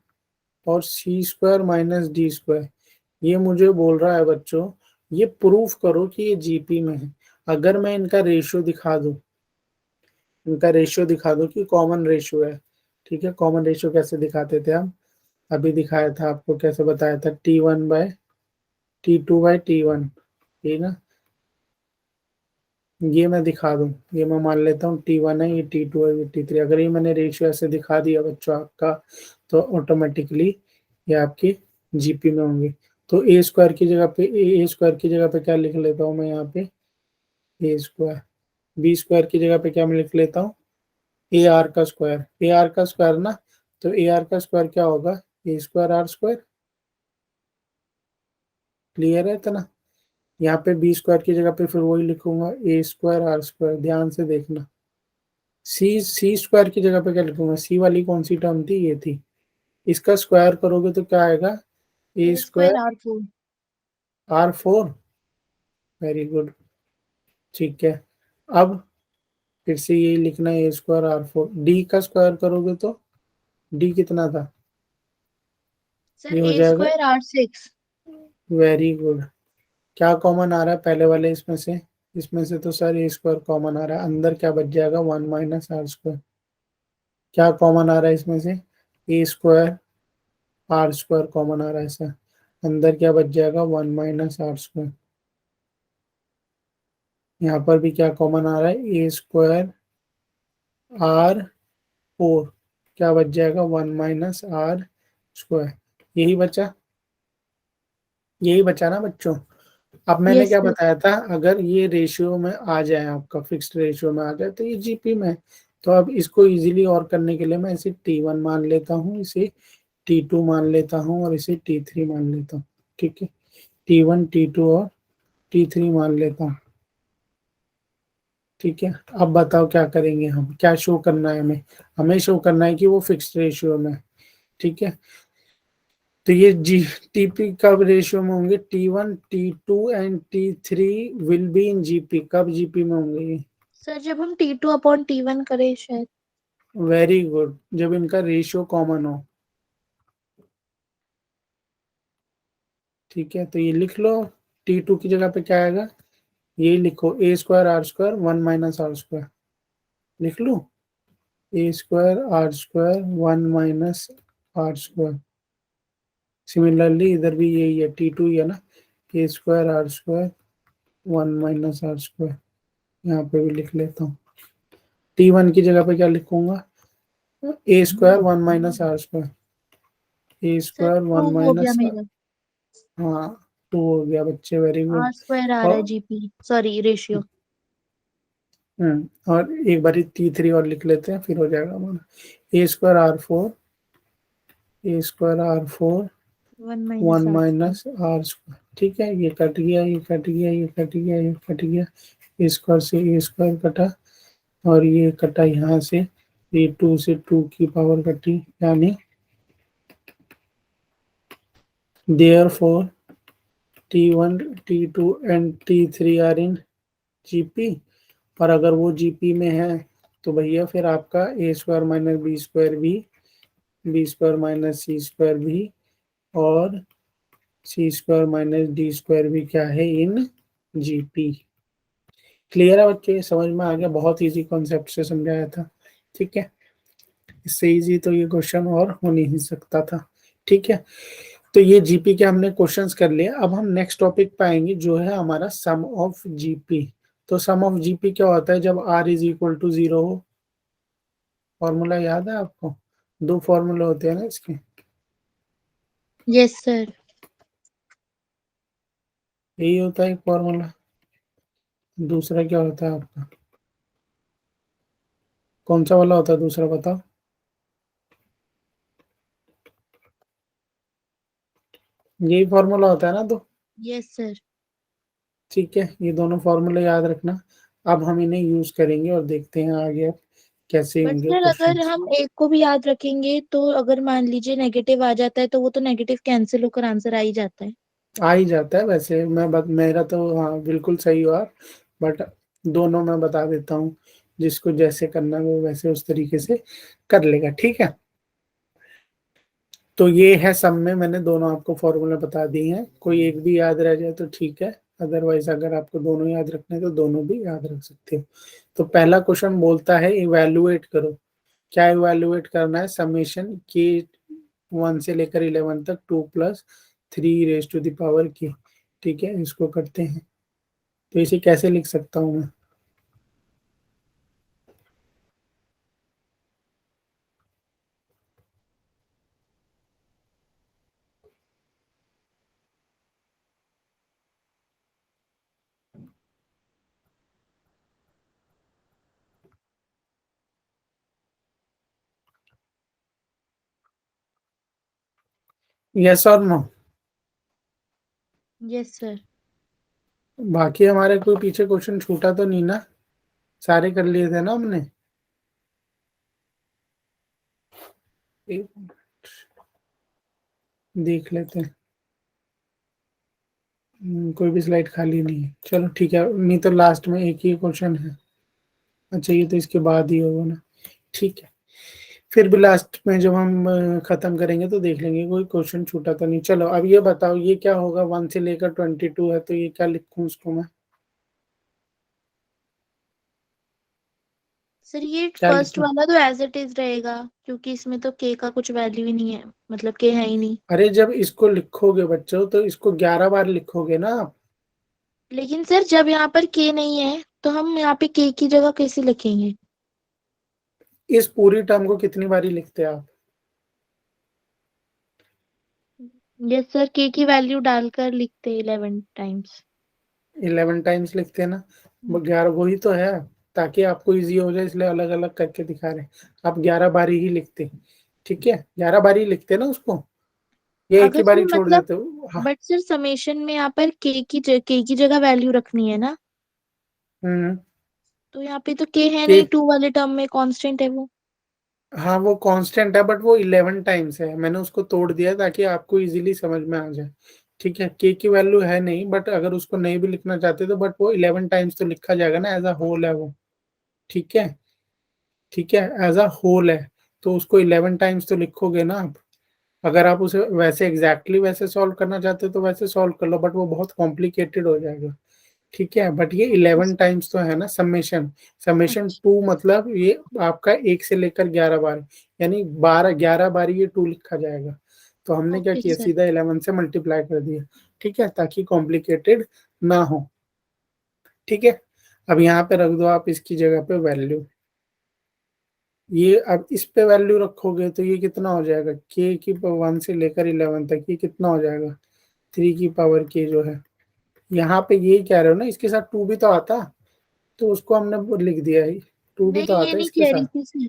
और C square minus D square, ये मुझे बोल रहा है बच्चों ये प्रूफ करो कि ये जीपी में है। अगर मैं इनका रेशियो दिखा दूं कि कॉमन रेशियो है, ठीक है। कॉमन रेशियो कैसे दिखाते थे हम, अभी दिखाया था आपको, कैसे बताया था, T1/T2/T1, ये ना, ये मैं दिखा दूं, ये मैं मान लेता हूँ T1 है, ये T2 है, ये T3। अगर ये मैंने रेशियो ऐसे दिखा दिया बच्चों आपका, तो ऑटोमेटिकली ये आपके जीपी में होंगे। तो ए स्क्वायर की जगह पे क्या लिख लेता हूँ मैं यहाँ पे, A²। बी स्क्वायर की जगह पे क्या मैं लिख लेता हूँ, ए आर का स्क्वायर ना। तो ए आर का स्क्वायर क्या होगा, A²R²। क्लियर है इतना। यहाँ पे बी स्क्वायर की जगह पे फिर वही लिखूंगा, A²R²। ध्यान से देखना। सी स्क्वायर की जगह पे क्या लिखूंगा, सी वाली कौन सी टर्म थी, ये थी। इसका स्क्वायर करोगे तो क्या आएगा, ए A square square R4। R4। Very good, ठीक है। अब फिर से यही लिखना है, A²R4। डी का स्क्वायर करोगे तो डी कितना था, सर ये हो A जाएगा। square R6। Very good. क्या कॉमन आ रहा है पहले वाले इसमें से तो सर A² कॉमन आ रहा है, अंदर क्या बच जाएगा, 1 - R²। क्या कॉमन आ रहा है इसमें से, A²R² कॉमन आ रहा है सर, अंदर क्या बच जाएगा, 1 - R²। यहाँ पर भी क्या कॉमन आ रहा है, A²R4, क्या बच जाएगा, 1 - R²। यही बचा, यही बचा ना बच्चों। अब मैंने यस क्या सर। बताया था, अगर ये रेशियो में आ जाए, आपका फिक्स्ड रेशियो में आ जाए, तो ये जीपी में है। तो अब इसको इजीली और करने के लिए मैं इसे T1 मान लेता हूँ, इसे T2 मान लेता हूँ, और इसे T3 मान लेता हूँ। ठीक है, T1, T2 और T3 मान लेता हूँ। ठीक है, अब बताओ क्या करेंगे हम, क्या शो करना है हमें, हमें शो करना है कि वो फिक्स्ड रेशियो में है। ठीक है, तो ये जी टीपी कब रेशियो में होंगे, T1, T2 and T3 will be in GP. कब जीपी में होंगे ये, सर जब हम T2/T1 करें शायद। वेरी गुड, जब इनका रेशियो कॉमन हो। ठीक है, तो ये लिख लो, T2 की जगह पे क्या आएगा, ये लिखो, A²R², 1 - R²। लिख लो, A²R², 1 - R²। सिमिलरली इधर भी यही है, T2 ही है ना, A²R², 1 - R²। यहाँ पे भी लिख लेता हूँ। T1 की जगह पे क्या लिखूंगा, A², 1 - R²। ए सर स्क्वायर 2 वन हो गया माइनस मेरा। हाँ, 2 हो गया बच्चे, वेरी गुड। R² आ रहा है और GP, सॉरी रेशियो। और एक बारी T3 और लिख लेते हैं, फिर हो जाएगा हमारा, A²R4 1 one - R²। Minus are square. ठीक है, ये कट गया, ये कट गया, ये कट गया, ये कट गया। A² से A² कटा, और ये कटा यहाँ से, ये 2 से 2 की पावर कटी, यानी therefore T1, T2 and T3 are in GP. और अगर वो जीपी में है, तो भैया फिर आपका A² - B² भी, B² - C² भी, और C² - D² भी क्या है, इन जीपी। क्लियर है बच्चे, ये समझ में आ गया, बहुत इजी कॉन्सेप्ट से समझाया था। ठीक है, इससे इजी तो ये क्वेश्चन और हो नहीं सकता था। ठीक है, तो ये जीपी के हमने क्वेश्चंस कर लिए। अब हम नेक्स्ट टॉपिक पे आएंगे, जो है हमारा सम ऑफ जीपी। तो सम ऑफ जीपी क्या होता है, जब R = 0 हो। फॉर्मूला याद है आपको, 2 फॉर्मूले होते हैं ना इसके। Yes sir. यही होता है एक फॉर्मूला, दूसरा क्या होता है आपका, कौन सा वाला होता है दूसरा, बताओ। यही फॉर्मूला होता है ना, दो। Yes sir. ठीक है, ये दोनों फॉर्मूले याद रखना। अब हम इन्हें यूज करेंगे और देखते हैं आगे कैसे बट होंगे सर अगर क्वेश्चंस। हम एक को भी याद रखेंगे तो अगर मान लीजिए नेगेटिव आ जाता है तो वो तो नेगेटिव कैंसिल होकर आंसर आ ही जाता है। आ ही जाता है वैसे, मेरा तो हाँ बिल्कुल सही हुआ, बट दोनों मैं बता देता हूँ, जिसको जैसे करना है वो वैसे उस तरीके से कर लेगा। ठीक है, तो ये है सब में मैंने दोनों आपको फॉर्मूला बता दिए हैं, कोई एक भी याद रह जाए तो ठीक है, अदरवाइज अगर आपको दोनों याद रखने हैं तो दोनों भी याद रख सकते हो। तो पहला क्वेश्चन बोलता है इवैल्यूएट करो। क्या इवैल्यूएट करना है? समेशन के 1 से लेकर 11 तक 2 plus 3 raise to the power के। ठीक है, इसको करते हैं। तो इसे कैसे लिख सकता हूं मैं? यस और नो? Yes sir. बाकी हमारे कोई पीछे क्वेश्चन छूटा तो नहीं ना? सारे कर लिए थे ना हमने? एक देख लेते हैं। कोई भी स्लाइड खाली नहीं है। चलो ठीक है, नहीं तो लास्ट में एक ही क्वेश्चन है। अच्छा, ये तो इसके बाद ही होगा ना। ठीक है, फिर भी लास्ट में जब हम खत्म करेंगे तो देख लेंगे कोई क्वेश्चन छूटा तो नहीं। चलो अब ये बताओ, ये क्या होगा? 1 से लेकर 22 है, तो ये क्या लिखूं इसको मैं? सर ये क्या फर्स्ट लिखूं? वाला तो एज इट इज रहेगा, क्योंकि इसमें तो के का कुछ वैल्यू ही नहीं है, मतलब के है ही नहीं। अरे जब इसको लिखोगे बच्चों तो इसको 11 बार लिखोगे ना आप। लेकिन सर जब यहाँ पर के नहीं है तो हम यहाँ पे के की जगह कैसे लिखेंगे? इस पूरी टर्म को कितनी बारी लिखते हैं आप? यस सर, के की वैल्यू डालकर लिखते 11 टाइम्स। 11 टाइम्स लिखते हैं ना? 11 वही तो है, ताकि आपको इजी हो जाए इसलिए अलग अलग करके दिखा रहे हैं। आप 11 बारी ही लिखते हैं। ठीक है, 11 बारी लिखते हैं ना उसको, ये एक अगर ही सर बारी छोड़ मतलब, देते हो। हाँ। बट सर समेशन में यहाँ पर के की जगह वैल्यू रखनी है ना, हम्म। तो यहाँ पे तो के है के नहीं, टू वाले टर्म में कांस्टेंट है वो। हाँ वो कांस्टेंट है, बट वो 11 टाइम्स है। मैंने उसको तोड़ दिया ताकि आपको इजीली समझ में आ जाए। ठीक है, के की वैल्यू है नहीं, बट अगर उसको नहीं भी लिखना चाहते तो बट वो 11 टाइम्स तो लिखा जाएगा ना, एज अ होल है वो। ठीक है। ठीक है, एज अ होल है, तो उसको 11 टाइम्स तो लिखोगे ना आप। अगर आप उसे वैसे एग्जैक्टली वैसे सॉल्व करना चाहते हो तो वैसे सॉल्व कर लो, बट वो बहुत कॉम्प्लिकेटेड हो जाएगा। ठीक है, बट ये 11 टाइम्स तो है ना समेशन। समेशन अच्छा। 2 मतलब ये आपका 1 से लेकर 11 बार, यानी 12 11 बार ये 2 लिखा जाएगा। तो हमने क्या ओके किया, सर। सीधा 11 से मल्टीप्लाई कर दिया। ठीक है, ताकि कॉम्प्लिकेटेड ना हो। ठीक है, अब यहाँ पे रख दो आप इसकी जगह पे वैल्यू। ये अब इस पे वैल्यू रखोगे तो ये कितना हो जाएगा? के की 1 से लेकर 11 तक ये कितना हो जाएगा? 3 की पावर के जो है। यहाँ पे ये कह रहे हो ना, इसके साथ 2 भी तो आता, तो उसको हमने वो लिख दिया है। 2 भी तो नहीं ये आता है नहीं इसके कह रही साथ। थी सर,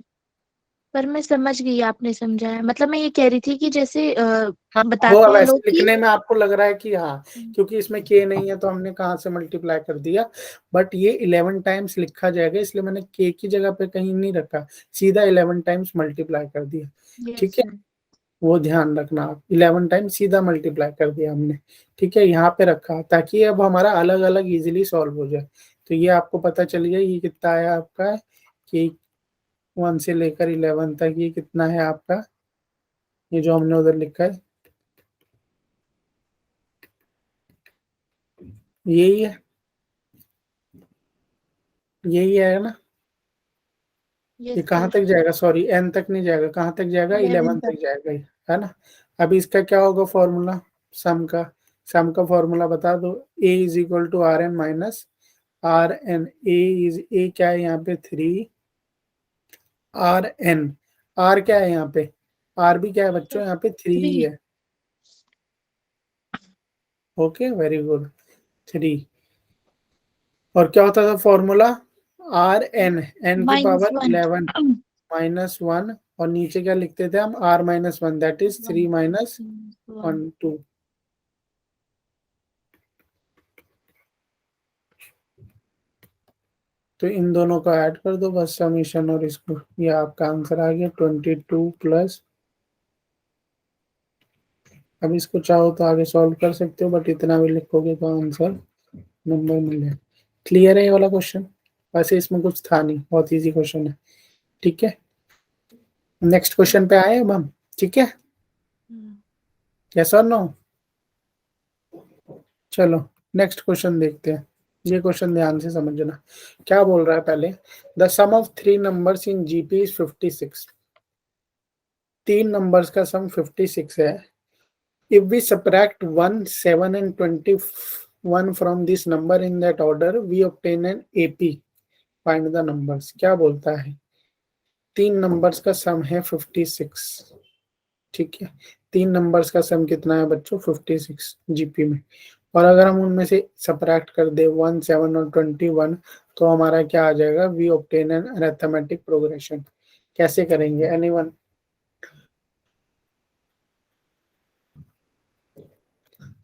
पर मैं समझ गई, आपने समझाया। मतलब मैं ये कह रही थी कि जैसे हाँ, वो बताते हैं वैसे लोग कि लिखने में आपको लग रहा है कि हाँ, क्योंकि इसमें के नहीं है तो हमने कहाँ से मल्टीप्लाई कर दिया। बट ये 11 टाइम्स लिखा जाएगा, इसलिए मैंने के की जगह पे कहीं नहीं रखा, सीधा 11 टाइम्स मल्टीप्लाई कर दिया। यस ठीक है, सर। वो ध्यान रखना आप, 11 टाइम्स सीधा मल्टीप्लाई कर दिया हमने। ठीक है, यहाँ पे रखा ताकि अब हमारा अलग अलग इजीली सॉल्व हो जाए। तो ये आपको पता चल गया ये कितना है आपका, कि 1 से लेकर 11 तक ये कितना है आपका, ये जो हमने उधर लिखा है यही है। यही है ना? ये यस कहाँ सर। तक जाएगा? सॉरी, एन तक नहीं जाएगा, कहाँ तक जाएगा? 11 11 तक। तक जाएगा ये, है ना? अभी इसका क्या होगा फॉर्मूला? सम का। सम का फॉर्मूला बता दो। A is equal to R N minus R N. A is, A क्या है यहाँ पे? 3 आर एन। आर क्या है यहाँ पे? आर भी क्या है बच्चों? यहाँ पे 3 ही 3। है। Okay, very good. 3। और क्या होता था फॉर्मूला? आर एन, एन की पावर -1। 11 -1, और नीचे क्या लिखते थे हम? R -1, that is 3 minus 1। 1 2। तो इन दोनों का ऐड कर दो बस, समीशन और इसको, ये आपका आंसर आ गया 22 प्लस। अब इसको चाहो तो आगे सॉल्व कर सकते हो, बट इतना भी लिखोगे तो आंसर नंबर मिले। क्लियर है ये वाला क्वेश्चन? वैसे इसमें कुछ था नहीं, बहुत इजी क्वेश्चन है। ठीक है, नेक्स्ट क्वेश्चन पे आए अब हम। ठीक है, यस और नो? चलो नेक्स्ट क्वेश्चन देखते हैं, ये क्वेश्चन ध्यान से समझना। क्या बोल रहा है पहले, the sum of 3 numbers in GP is 56। 3 numbers का सम 56 है। If we subtract 1, 7 and 21 from this number in that order we obtain an AP, find the numbers. क्या बोलता है, 3 नंबर्स का सम है 56, ठीक है। 3 नंबर्स का सम कितना है बच्चों, 56 जीपी में। और अगर हम उनमें से सब्ट्रैक्ट कर दे 1, 7 और 21, तो हमारा क्या आ जाएगा, we obtain an arithmetic progression. कैसे करेंगे, एनीवन?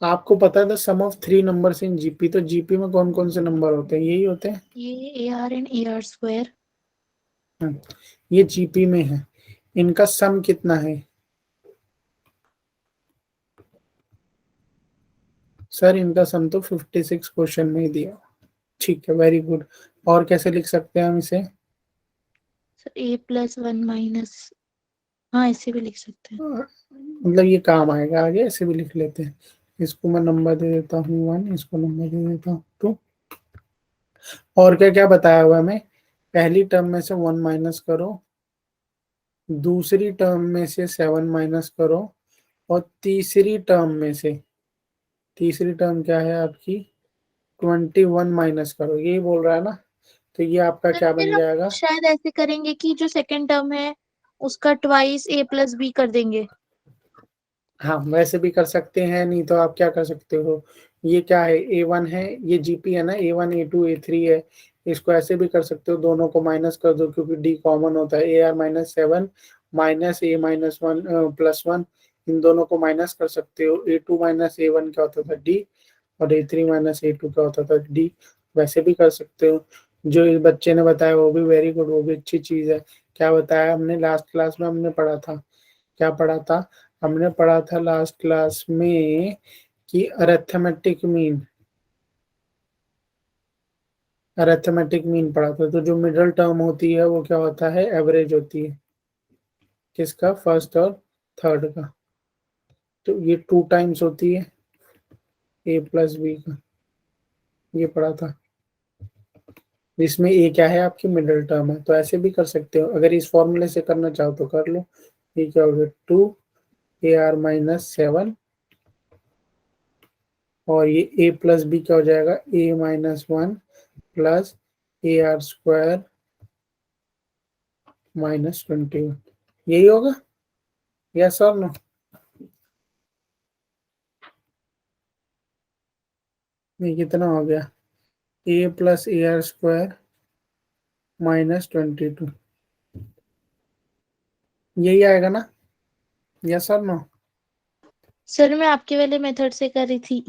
आपको पता है the sum of 3 numbers in GP, तो जीपी में कौन कौन से नंबर होते हैं, यही होते हैं। ये AR एंड AR स्क्वायर। ये जीपी में है, इनका सम कितना है सर, इनका सम तो 56 क्वेश्चन में ही दिया, ठीक है, वेरी गुड। और कैसे लिख सकते हैं हम इसे, सर A+1 माइनस, हाँ ऐसे भी लिख सकते हैं। मतलब ये काम आएगा आगे, ऐसे भी लिख लेते हैं। इसको मैं नंबर दे देता हूँ 1, इसको नंबर दे देता हूँ 2। और क्या क्या बताया हुआ है हमें, पहली टर्म में से 1 माइनस करो, दूसरी टर्म में से 7 माइनस करो, और तीसरी टर्म क्या है आपकी, 21 माइनस करो, यही बोल रहा है ना। तो ये आपका सर क्या फिर बन हम जाएगा, शायद ऐसे करेंगे कि जो सेकंड टर्म है उसका ट्वाइस A+B कर देंगे। हाँ वैसे भी कर सकते हैं, नहीं तो आप क्या कर सकते हो, ये क्या है, A1 है, ये जीपी है ना, A1 A2 A3 है, इसको ऐसे भी कर सकते हो, दोनों को माइनस कर दो क्योंकि डी कॉमन होता है, AR-7 माइनस A-1 +1, इन दोनों को माइनस कर सकते हो। A2 माइनस A1 क्या होता था, डी, और A3 माइनस A2 क्या होता था, डी। वैसे भी कर सकते हो, जो इस बच्चे ने बताया वो भी वेरी गुड, वो भी अच्छी चीज है। क्या बताया हमने लास्ट क्लास में, हमने पढ़ा था, क्या पढ़ा था, हमने पढ़ा था लास्ट क्लास में कि अरिथमेटिक मीन पढ़ा था। तो जो मिडिल टर्म होती है वो क्या होता है, एवरेज होती है, किसका, फर्स्ट और थर्ड का। तो ये 2 टाइम्स होती है A+B का, ये पढ़ा था, जिसमें ए क्या है, आपकी मिडिल टर्म है। तो ऐसे भी कर सकते हो, अगर इस फॉर्मूले से करना चाहो तो कर लो। ये क्या हो गया, 2AR-7, और ये A+B क्या हो जाएगा, A-1 प्लस AR² -21, यही होगा, यस और नो। ये कितना हो गया, A+AR² -22, यही आएगा ना, यस और नो। सर मैं आपके वाले मेथड से कर रही थी।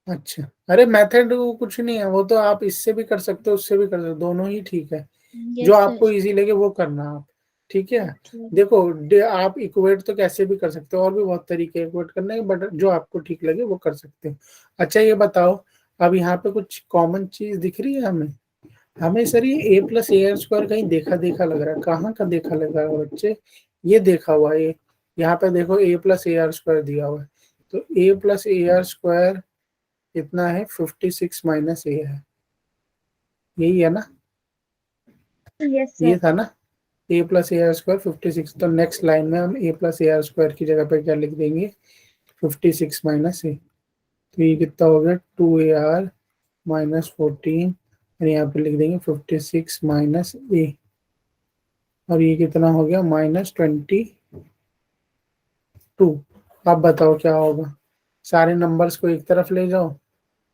अच्छा, अरे मेथड कुछ नहीं है, वो तो आप इससे भी कर सकते हो, उससे भी कर सकते हो, दोनों ही ठीक है। जो यस आपको सर। इजी लगे वो करना आप, ठीक है। ओके। देखो आप इक्वेट तो कैसे भी कर सकते हो, और भी बहुत तरीके इक्वेट करने के, बट जो आपको ठीक लगे वो कर सकते हो। अच्छा ये बताओ, अब यहाँ पे कुछ कॉमन चीज दिख रही है हमें, हमें सर ये A+AR² कहीं देखा देखा लग रहा है, कहाँ का देखा लग रहा है बच्चे, ये देखा हुआ है, ये यहाँ पे देखो A+AR² दिया हुआ है, तो A+AR² कितना है, 56 माइनस A है, यही है ना, यस ये सर। था ना, A+AR² 56। तो नेक्स्ट लाइन में हम A+AR² की जगह पे क्या लिख देंगे, 56 माइनस A। तो ये कितना हो गया, 2AR-14, और यहाँ पे लिख देंगे 56 माइनस A, और ये कितना हो गया, -22। अब बताओ क्या होगा, सारे नंबर्स को एक तरफ ले जाओ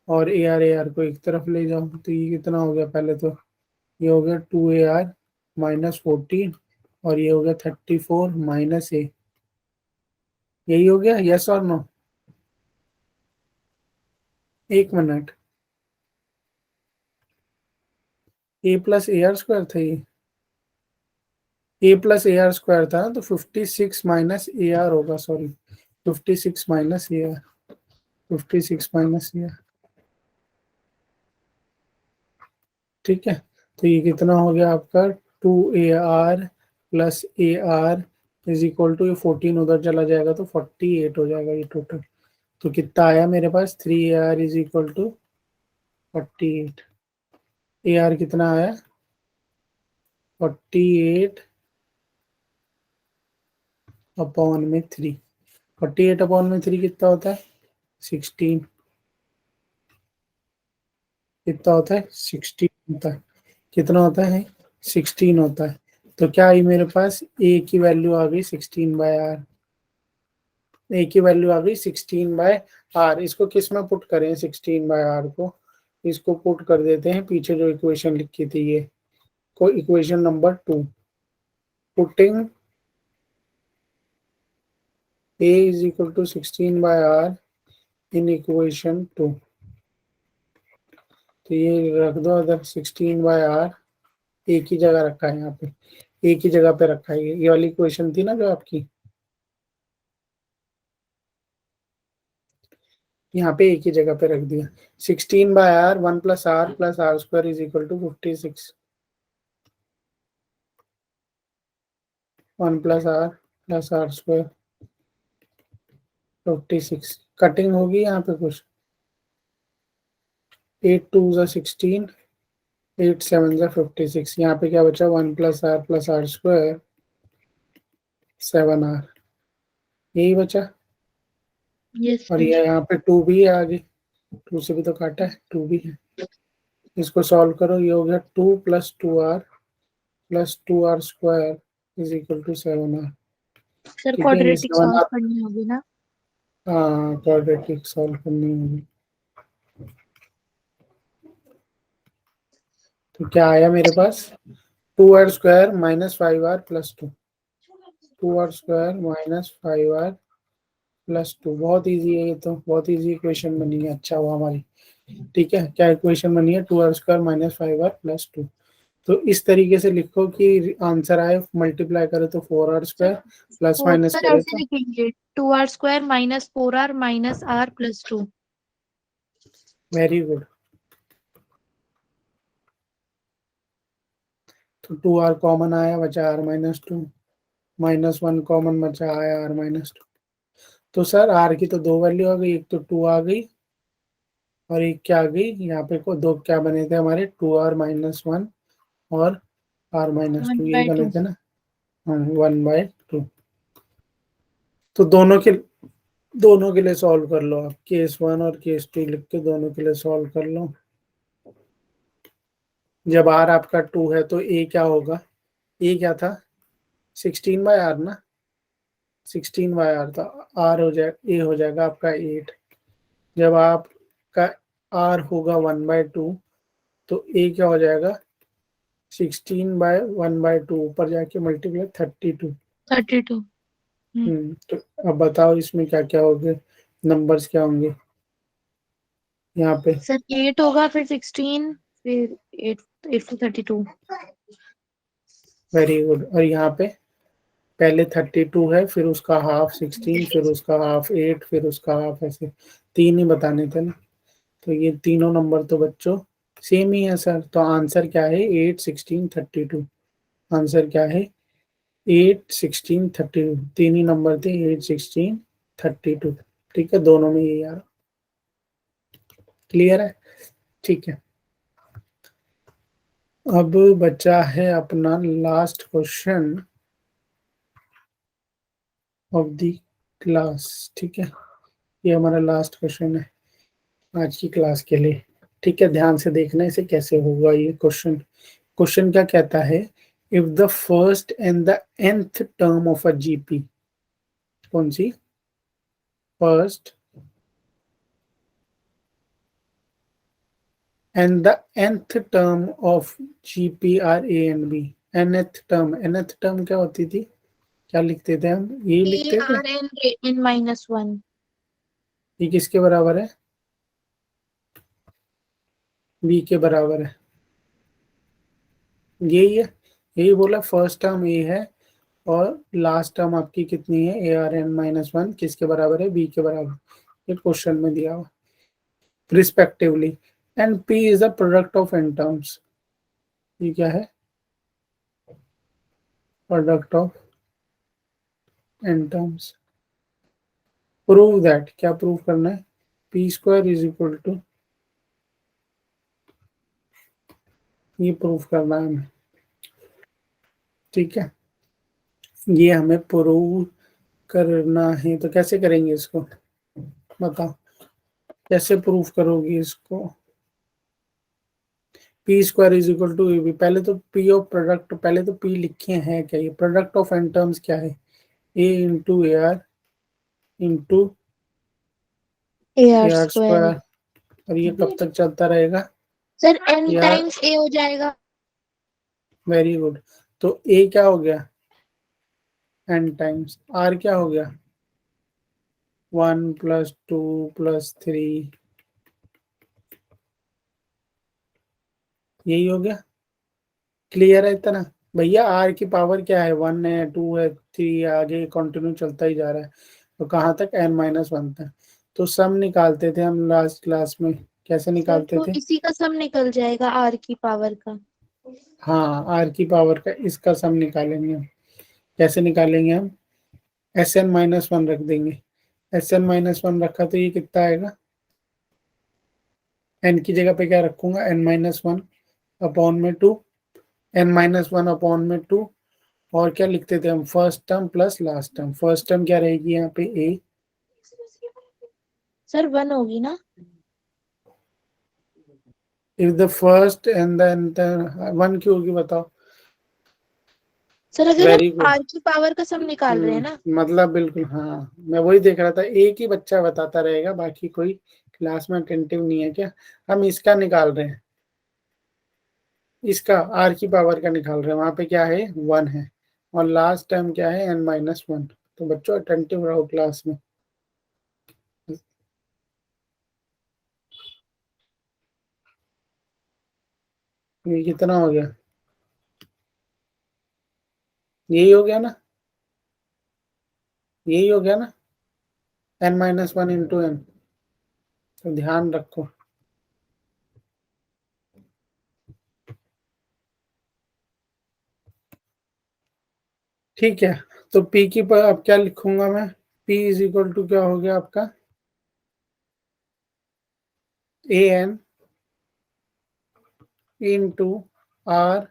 और AR को एक तरफ ले जाओ, तो ये कितना हो गया, पहले तो ये हो गया 2AR-14, और ये हो गया 34 माइनस A, यही हो गया, यस और नो। एक मिनट, A+AR² था ये, A+AR² था ना, तो 56 माइनस AR होगा, sorry 56 minus AR, 56 minus AR, ठीक है। तो ये कितना हो गया आपका, 2AR plus AR is equal to, ये 14 उधर चला जाएगा तो 48 हो जाएगा ये टोटल। तो कितना आया मेरे पास 3AR is equal to 48। AR कितना आया 48 अपॉन में 3। 48 अपॉन में 3 कितना होता है 16। कितना होता है 16 होता है। कितना होता है 16 होता है। तो क्या आई मेरे पास ए की वैल्यू आ गई 16/r। ए की वैल्यू आ गई 16/r। इसको किस में पुट करें 16/r को, इसको पुट कर देते हैं पीछे जो इक्वेशन लिखी थी ये को equation number 2। Putting a is equal to 16/r in equation 2। तो ये रख दो अगर 16/r एक ही जगह रखा है, यहाँ पे एक ही जगह पे रखा है। ये वाली इक्वेशन थी ना जो आपकी, यहाँ पे एक ही जगह पे रख दिया। 16/r 1 + r + r² is equal to 56। 1 + r + r² 56। Cutting होगी यहाँ पे कुछ 8 2 = 16, 8 7 = 56। यहाँ पे क्या बचा 1 + r + r², 7r, यही बचा। यस और सर। ये यहाँ पे 2 भी है आगे, 2 से भी तो काटा है, 2 भी है। इसको सॉल्व करो, ये हो गया 2 + 2r + 2r² is equal to 7r। Sir ठीक है, ये क्वाड्रेटिक 7 सॉल्व r, करनी होगी ना। हाँ क्वाड्रेटिक सॉल्व करनी होगी। तो क्या आया मेरे पास 2r² - 5r + 2। 2r² - 5r + 2 बहुत इजी है, ये तो बहुत इजी इक्वेशन बनी है। अच्छा हुआ हमारी। ठीक है, क्या इक्वेशन बनी है 2r² - 5r + 2। तो इस तरीके से लिखो कि आंसर आए, मल्टीप्लाई करे तो 4r² प्लस माइनस सर करे ऐसे तो लिखेंगे 2r² - 4r - r + 2। Very good. तो 2r कॉमन आया, बचा r - 2, -1 कॉमन बचा आया r - 2। तो सर r की तो दो वैल्यू आ गई, एक तो 2 आ गई और एक क्या आ गई, यहाँ पे को दो क्या बने थे हमारे 2r - 1 और r - 2 यही बने 1/2। थे ना। हाँ 1/2। तो दोनों के लिए सॉल्व कर लो आप, केस 1 और केस 2 लिख के दोनों के लिए सॉल्व कर लो। जब r आपका 2 है तो a क्या होगा, a क्या था 16/r ना, 16/r तो r हो जाए a हो जाएगा आपका 8। जब आपका r होगा 1/2 तो a क्या हो जाएगा 16/1/2, ऊपर जाके मल्टीप्लाई 32। 32। तो अब बताओ इसमें क्या क्या होंगे, नंबर्स क्या होंगे यहाँ पे। सर 8 होगा, फिर 16, फिर 8, 8 to 32। Very good. और यहाँ पे पहले 32 है, फिर उसका हाफ 16, फिर उसका हाफ 8, फिर उसका हाफ, ऐसे तीन ही बताने थे ना। तो ये तीनों नंबर तो बच्चों सेम ही है सर। तो आंसर क्या है 8 16 32। आंसर क्या है 8 16 32। तीन ही नंबर थे 8 16 32। ठीक है, दोनों में यही आ रहा। क्लियर है, ठीक है। अब बचा है अपना last question of the class. ठीक है, ये हमारा लास्ट क्वेश्चन है आज की क्लास के लिए। ठीक है, ध्यान से देखना इसे कैसे होगा ये क्वेश्चन। क्वेश्चन क्या कहता है, if the first and the nth term of a GP, कौन सी, first and the nth term of GP are A and B. nth term क्या होती थी, क्या लिखते थे हम, यही लिखते थे। ARN - 1। ये किसके बराबर है, बी के बराबर है। यही है, यही बोला, फर्स्ट टर्म ए है और लास्ट टर्म आपकी कितनी है ARN - 1 किसके बराबर है, बी के बराबर। ये क्वेश्चन में दिया हुआ respectively. And P is the product of N terms. ये क्या है, product of N terms. Prove that, क्या प्रूव करना है? P square is equal to, ये प्रूव करना है हमें, ठीक है, ये हमें प्रूव करना है। तो कैसे करेंगे इसको, बताओ कैसे प्रूव करोगी इसको? P square is equal to A B, पहले तो पी ऑफ प्रोडक्ट, पहले तो पी लिखे हैं क्या, ये प्रोडक्ट ऑफ एन टर्म्स क्या है? A into A R into A A R R square. Square. और ये कब तक चलता रहेगा? सर एन यार टाइम्स ए हो जाएगा। Very good. तो ए क्या हो गया? N times. आर क्या हो गया? 1 + 2 + 3, यही हो गया। क्लियर है इतना? भैया आर की पावर क्या है? 1 है, 2 है, 3, आगे कंटिन्यू चलता ही जा रहा है। तो कहाँ तक? n-1 तक। तो सम निकालते थे हम लास्ट क्लास में, कैसे सर निकालते तो थे? इसी का सम निकल जाएगा आर की पावर का। हाँ, आर की पावर का इसका सम निकालेंगे हम। कैसे निकालेंगे हम? Sn-1 रख देंगे। Sn-1 रखा तो ये कितना आएगा? n की जगह पे क्या रखूंगा? n-1 अपॉन में 2, n-1 अपॉन में 2। और क्या लिखते थे हम? First term plus last term. First term क्या रहेगी यहाँ पे? ए। सर 1 होगी ना? If the first and then 1 की होगी, बताओ। सर अगर हम वेरी गुड। आर की पावर का सम निकाल रहे हैं ना। मतलब बिल्कुल, हाँ मैं वही देख रहा था, एक ही बच्चा बताता रहेगा, बाकी कोई क्लास में अटेंटिव नहीं है क्या? हम इसका निकाल रहे हैं, इसका आर की पावर का निकाल रहे हैं। वहां पे क्या है? 1 है। और लास्ट टाइम क्या है? n-1। तो बच्चों अटेंटिव रहो क्लास में। ये कितना हो गया? यही हो गया ना? यही हो गया ना? n-1 × n। तो ध्यान रखो। ठीक है, तो P की पर अब क्या लिखूंगा मैं? P इज इक्वल टू क्या हो गया आपका? an into R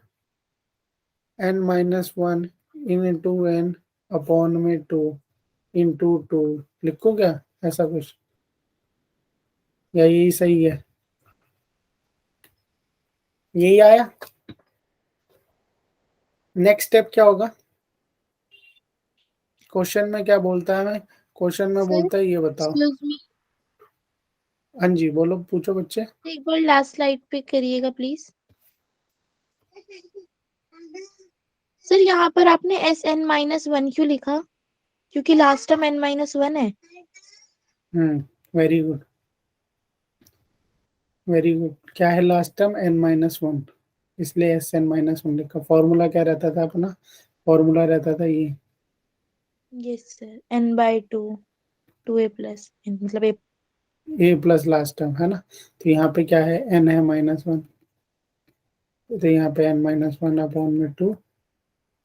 n-1 into n upon में 2 इंटू 2। लिखो क्या ऐसा कुछ, या यही सही है? यही आया। नेक्स्ट स्टेप क्या होगा? क्वेश्चन में क्या बोलता है? मैं क्वेश्चन में सर बोलता है, ये बताओ। एक्सक्यूज मी, हाँ जी बोलो, पूछो बच्चे। एक बार लास्ट स्लाइड पे करिएगा प्लीज। सर यहाँ पर आपने Sn-1 क्यों लिखा? क्योंकि लास्ट टर्म n-1 है। Very good, very good. क्या है लास्ट टर्म? n-1, इसलिए Sn-1 लिखा। फॉर्मूला क्या रहता था अपना? फॉर्मूला रहता था ये, यस सर, n/2 2a+ मतलब a। A plus last term है ना। तो यहाँ पे क्या है? n है -1, तो यहाँ पे n-1 अपॉन में 2,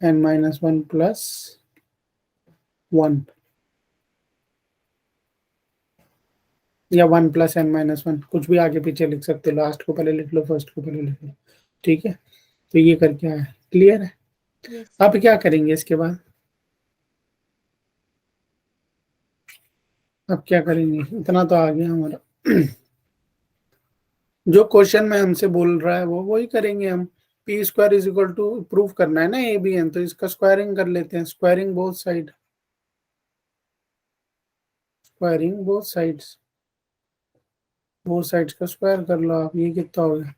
n-1 प्लस 1, या 1 + n-1, कुछ भी आगे पीछे लिख सकते हो। लास्ट को पहले लिख लो, फर्स्ट को पहले लिख लो, ठीक है। तो ये करके आया, क्लियर है? यस अब सर। क्या करेंगे इसके बाद? अब क्या करेंगे? इतना तो आ गया हमारा। जो क्वेश्चन में हमसे बोल रहा है वो वही करेंगे हम। P square is equal to proof करना है ना ए बी एन, तो इसका स्क्वायरिंग कर लेते हैं। Squaring both side, squaring both sides, both sides का स्क्वायर कर लो आप। ये कितना हो गया?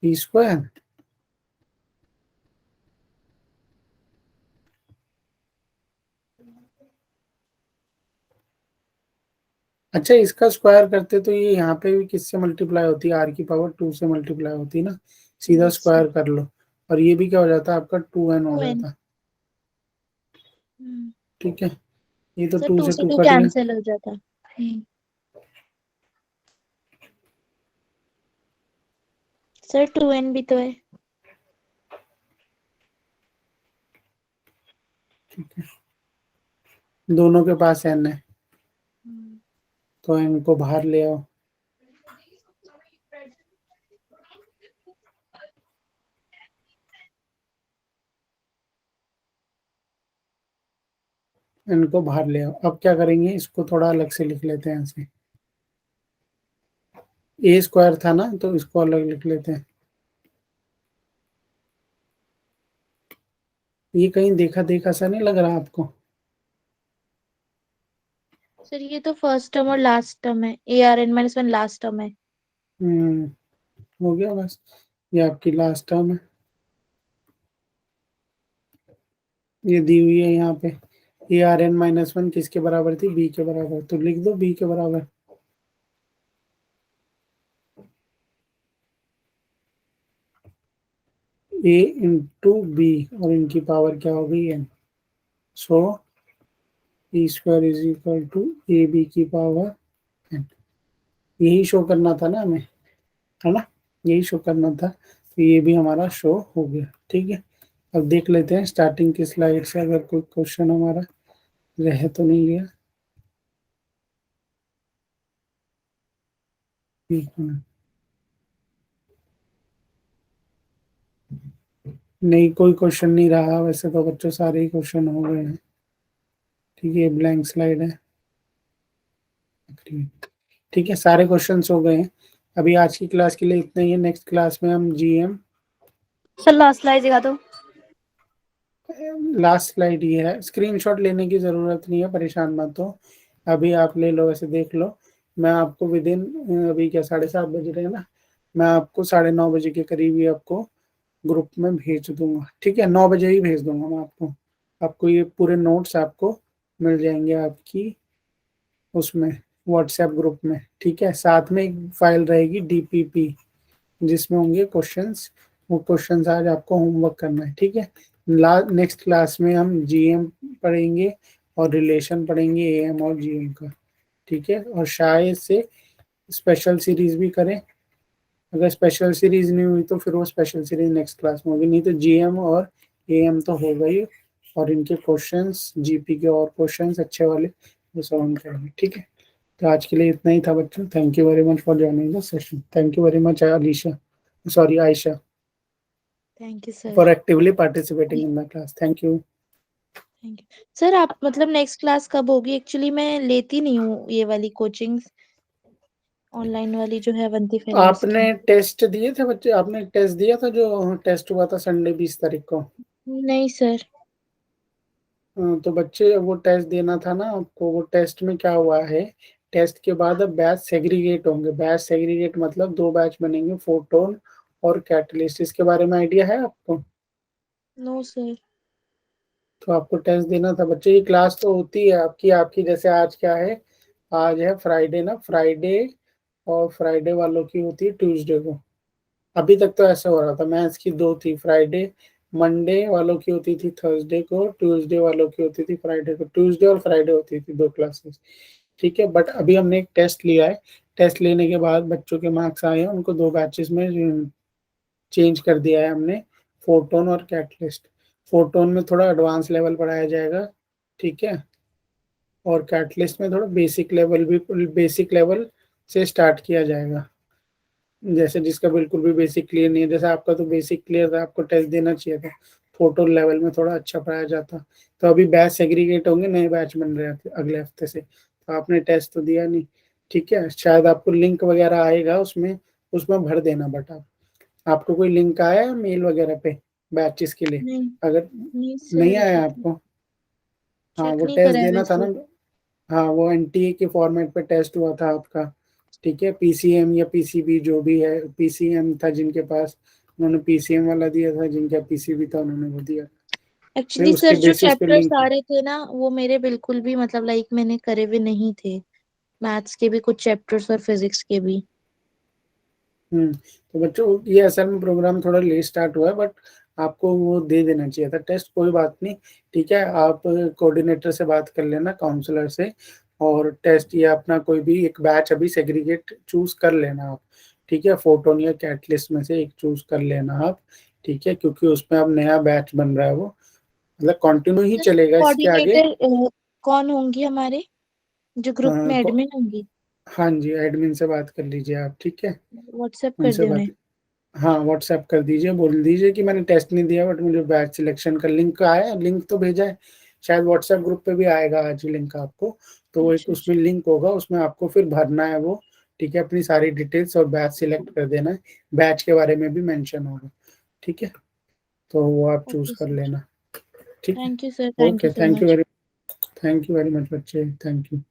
P square. अच्छा, इसका स्क्वायर करते तो ये यहाँ पे भी किससे मल्टीप्लाई होती है? आर की पावर 2 से मल्टीप्लाई होती है ना। सीधा यस सर। स्क्वायर कर लो, और ये भी क्या हो जाता है आपका? 2n हो 2n। जाता है, ठीक है। ये तो सर 2 2 से से 2 2 कट गया। कैंसिल हो जाता। सर 2n भी तो है। दोनों के पास n है, तो इनको बाहर ले आओ। इनको बाहर ले आओ। अब क्या करेंगे, इसको थोड़ा अलग से लिख लेते हैं ऐसे। ए स्क्वायर था ना, तो इसको अलग लिख लेते हैं। ये कहीं देखा देखा सा नहीं लग रहा आपको? सर ये तो फर्स्ट टर्म और लास्ट टर्म है, ARn-1 लास्ट टर्म है। हो गया बस, ये आपकी लास्ट टर्म है। ये दी हुई है यहाँ पे। ARn-1 किसके बराबर थी? बी के बराबर, तो लिख दो बी के बराबर। ए इंटू बी, और इनकी पावर क्या हो गई? N. So E square is equal to A B की पावर एन। यही शो करना था ना हमें, है ना? यही शो करना था, तो ये भी हमारा शो हो गया। ठीक है, अब देख लेते हैं स्टार्टिंग की स्लाइड से अगर कोई क्वेश्चन हमारा रह तो नहीं गया। एक मिनट। नहीं, कोई क्वेश्चन नहीं रहा वैसे तो बच्चों, सारे ही क्वेश्चन हो गए हैं। ठीक है, ब्लैंक स्लाइड है। ठीक है, सारे क्वेश्चंस हो गए हैं। अभी आज की क्लास के लिए इतना ही है। नेक्स्ट क्लास में हम जीएम, सर लास्ट स्लाइड दिखा दो। लास्ट स्लाइड ये है, स्क्रीनशॉट लेने की जरूरत नहीं है, परेशान मत हो। अभी आप ले लो, ऐसे देख लो। मैं आपको विद इन, अभी क्या 7:30 बज रहे हैं ना, मैं आपको 9:30 बजे के करीब ही आपको ग्रुप में भेज दूंगा। ठीक है, 9 बजे ही भेज दूंगा मैं आपको। आपको ये पूरे नोट्स आपको मिल जाएंगे आपकी उसमें, व्हाट्सएप ग्रुप में। ठीक है, साथ में एक फाइल रहेगी DPP, जिसमें होंगे क्वेश्चंस। वो क्वेश्चंस आज आपको होमवर्क करना है। ठीक है, नेक्स्ट क्लास में हम जीएम पढ़ेंगे और रिलेशन पढ़ेंगे एएम और जीएम का। ठीक है, और शायद से स्पेशल सीरीज भी करें। अगर स्पेशल सीरीज नहीं हुई तो फिर वो स्पेशल सीरीज नेक्स्ट क्लास में होगी, नहीं तो जीएम और एएम तो होगा ही। और इनके क्वेश्चंस, जीपी के और क्वेश्चंस अच्छे वाले वो सब हम करेंगे। ठीक है, तो आज के लिए इतना ही था बच्चों। Thank you very much for joining the session. Thank you very much Alisha, sorry Ayesha, thank you sir. For actively participating in the class. Thank you. Thank you sir. आप मतलब नेक्स्ट क्लास कब होगी? एक्चुअली मैं लेती नहीं हूँ ये वाली कोचिंग्स, ऑनलाइन वाली जो है अवंती फेलोज आपने की। टेस्ट दिए थे बच्चे? आपने टेस्ट दिया था, जो टेस्ट हुआ था संडे 20 तारीख को? नहीं सर। तो बच्चे वो टेस्ट देना था ना आपको। वो टेस्ट में क्या हुआ है, टेस्ट के बाद अब बैच सेग्रीगेट होंगे। बैच सेग्रीगेट मतलब 2 बैच बनेंगे, फोटोन और कैटलिस्ट। इसके बारे में आइडिया है आपको? No sir. तो आपको टेस्ट देना था बच्चे। ये क्लास तो होती है आपकी आपकी जैसे आज क्या है, आज है फ्राइडे ना, फ्राइडे, और फ्राइडे वालों की होती है ट्यूसडे को। अभी तक तो ऐसा हो रहा था, मैथ्स की 2 थी फ्राइडे, मंडे वालों की होती थी थर्सडे को, ट्यूसडे वालों की होती थी फ्राइडे को। ट्यूसडे और फ्राइडे होती थी 2 क्लासेस। ठीक है, बट अभी हमने एक टेस्ट लिया है। टेस्ट लेने के बाद बच्चों के मार्क्स आए हैं, उनको 2 बैचेस में चेंज कर दिया है हमने, फोटोन और कैटलिस्ट। फोटोन में थोड़ा एडवांस लेवल पढ़ाया जाएगा, ठीक है, और कैटलिस्ट में थोड़ा बेसिक लेवल, भी बेसिक लेवल से स्टार्ट किया जाएगा। जैसे जिसका बिल्कुल भी बेसिक क्लियर नहीं है, जैसे आपका तो बेसिक क्लियर था, आपको टेस्ट देना चाहिए था। फोटो लेवल में थोड़ा अच्छा पढ़ाया जाता। तो अभी बैच सेग्रीगेट होंगे, नए बैच बन रहे हैं अगले हफ्ते से। तो आपने टेस्ट तो दिया नहीं, ठीक है। शायद आपको लिंक वगैरह आएगा, उसमें उसमें भर देना। बट आपको कोई लिंक आया है मेल वगैरह पे बैचेस के लिए? नहीं। अगर नहीं नहीं सर, अभी आया तो आपको, हाँ चेक वो नहीं टेस्ट करा है देना था ना। वैसे। हाँ, वो एनटीए के फॉर्मेट पे टेस्ट हुआ था आपका। ठीक है, पीसीएम या पीसीबी जो भी है, पीसीएम था जिनके पास, उन्होंने पीसीएम वाला दिया था, जिनका पीसीबी था उन्होंने वो दिया। फिर एक्चुअली उसके सर जो बेसिस पे चैप्टर्स लिंक। आ रहे थे ना, वो मेरे बिल्कुल भी मतलब लाइक मैंने करे हुए नहीं थे। मैथ्स के भी कुछ चैप्टर्स और फिजिक्स के भी। तो बच्चों ये असल में प्रोग्राम थोड़ा लेट स्टार्ट हुआ है, बट आपको वो दे देना चाहिए था टेस्ट, कोई बात नहीं। ठीक है, आप कोऑर्डिनेटर से बात कर लेना, काउंसलर से, और टेस्ट या अपना कोई भी एक बैच अभी सेग्रीगेट चूज कर लेना आप। ठीक है, फोटोन या कैटलिस्ट में से एक चूज कर लेना आप। ठीक है, क्योंकि उसमें अब नया बैच बन रहा है, वो मतलब कंटिन्यू ही सर चलेगा इसके आगे। कोऑर्डिनेटर कौन होंगी हमारे, जो ग्रुप में एडमिन होंगी? हाँ जी, एडमिन से बात कर लीजिए आप, ठीक है? व्हाट्सएप कर उनसे दें बात उन्हें? हाँ, व्हाट्सएप कर दीजिए, बोल दीजिए कि मैंने टेस्ट नहीं दिया बट मुझे बैच सिलेक्शन का लिंक आया है, लिंक तो भेजा है, शायद व्हाट्सएप ग्रुप पे भी आएगा आज ही लिंक आपको। तो वो एक अच्छा, उसमें अच्छा। लिंक होगा, उसमें आपको फिर भरना है वो, ठीक है? अपनी सारी डिटेल्स और बैच सिलेक्ट कर देना है, बैच के बारे में भी मेंशन होगा, ठीक है? तो वो आप चूज़ ओके कर सर। लेना, ठीक है? Thank you sir, thank okay, you so much. Thank you very much बच्चे, थैंक यू।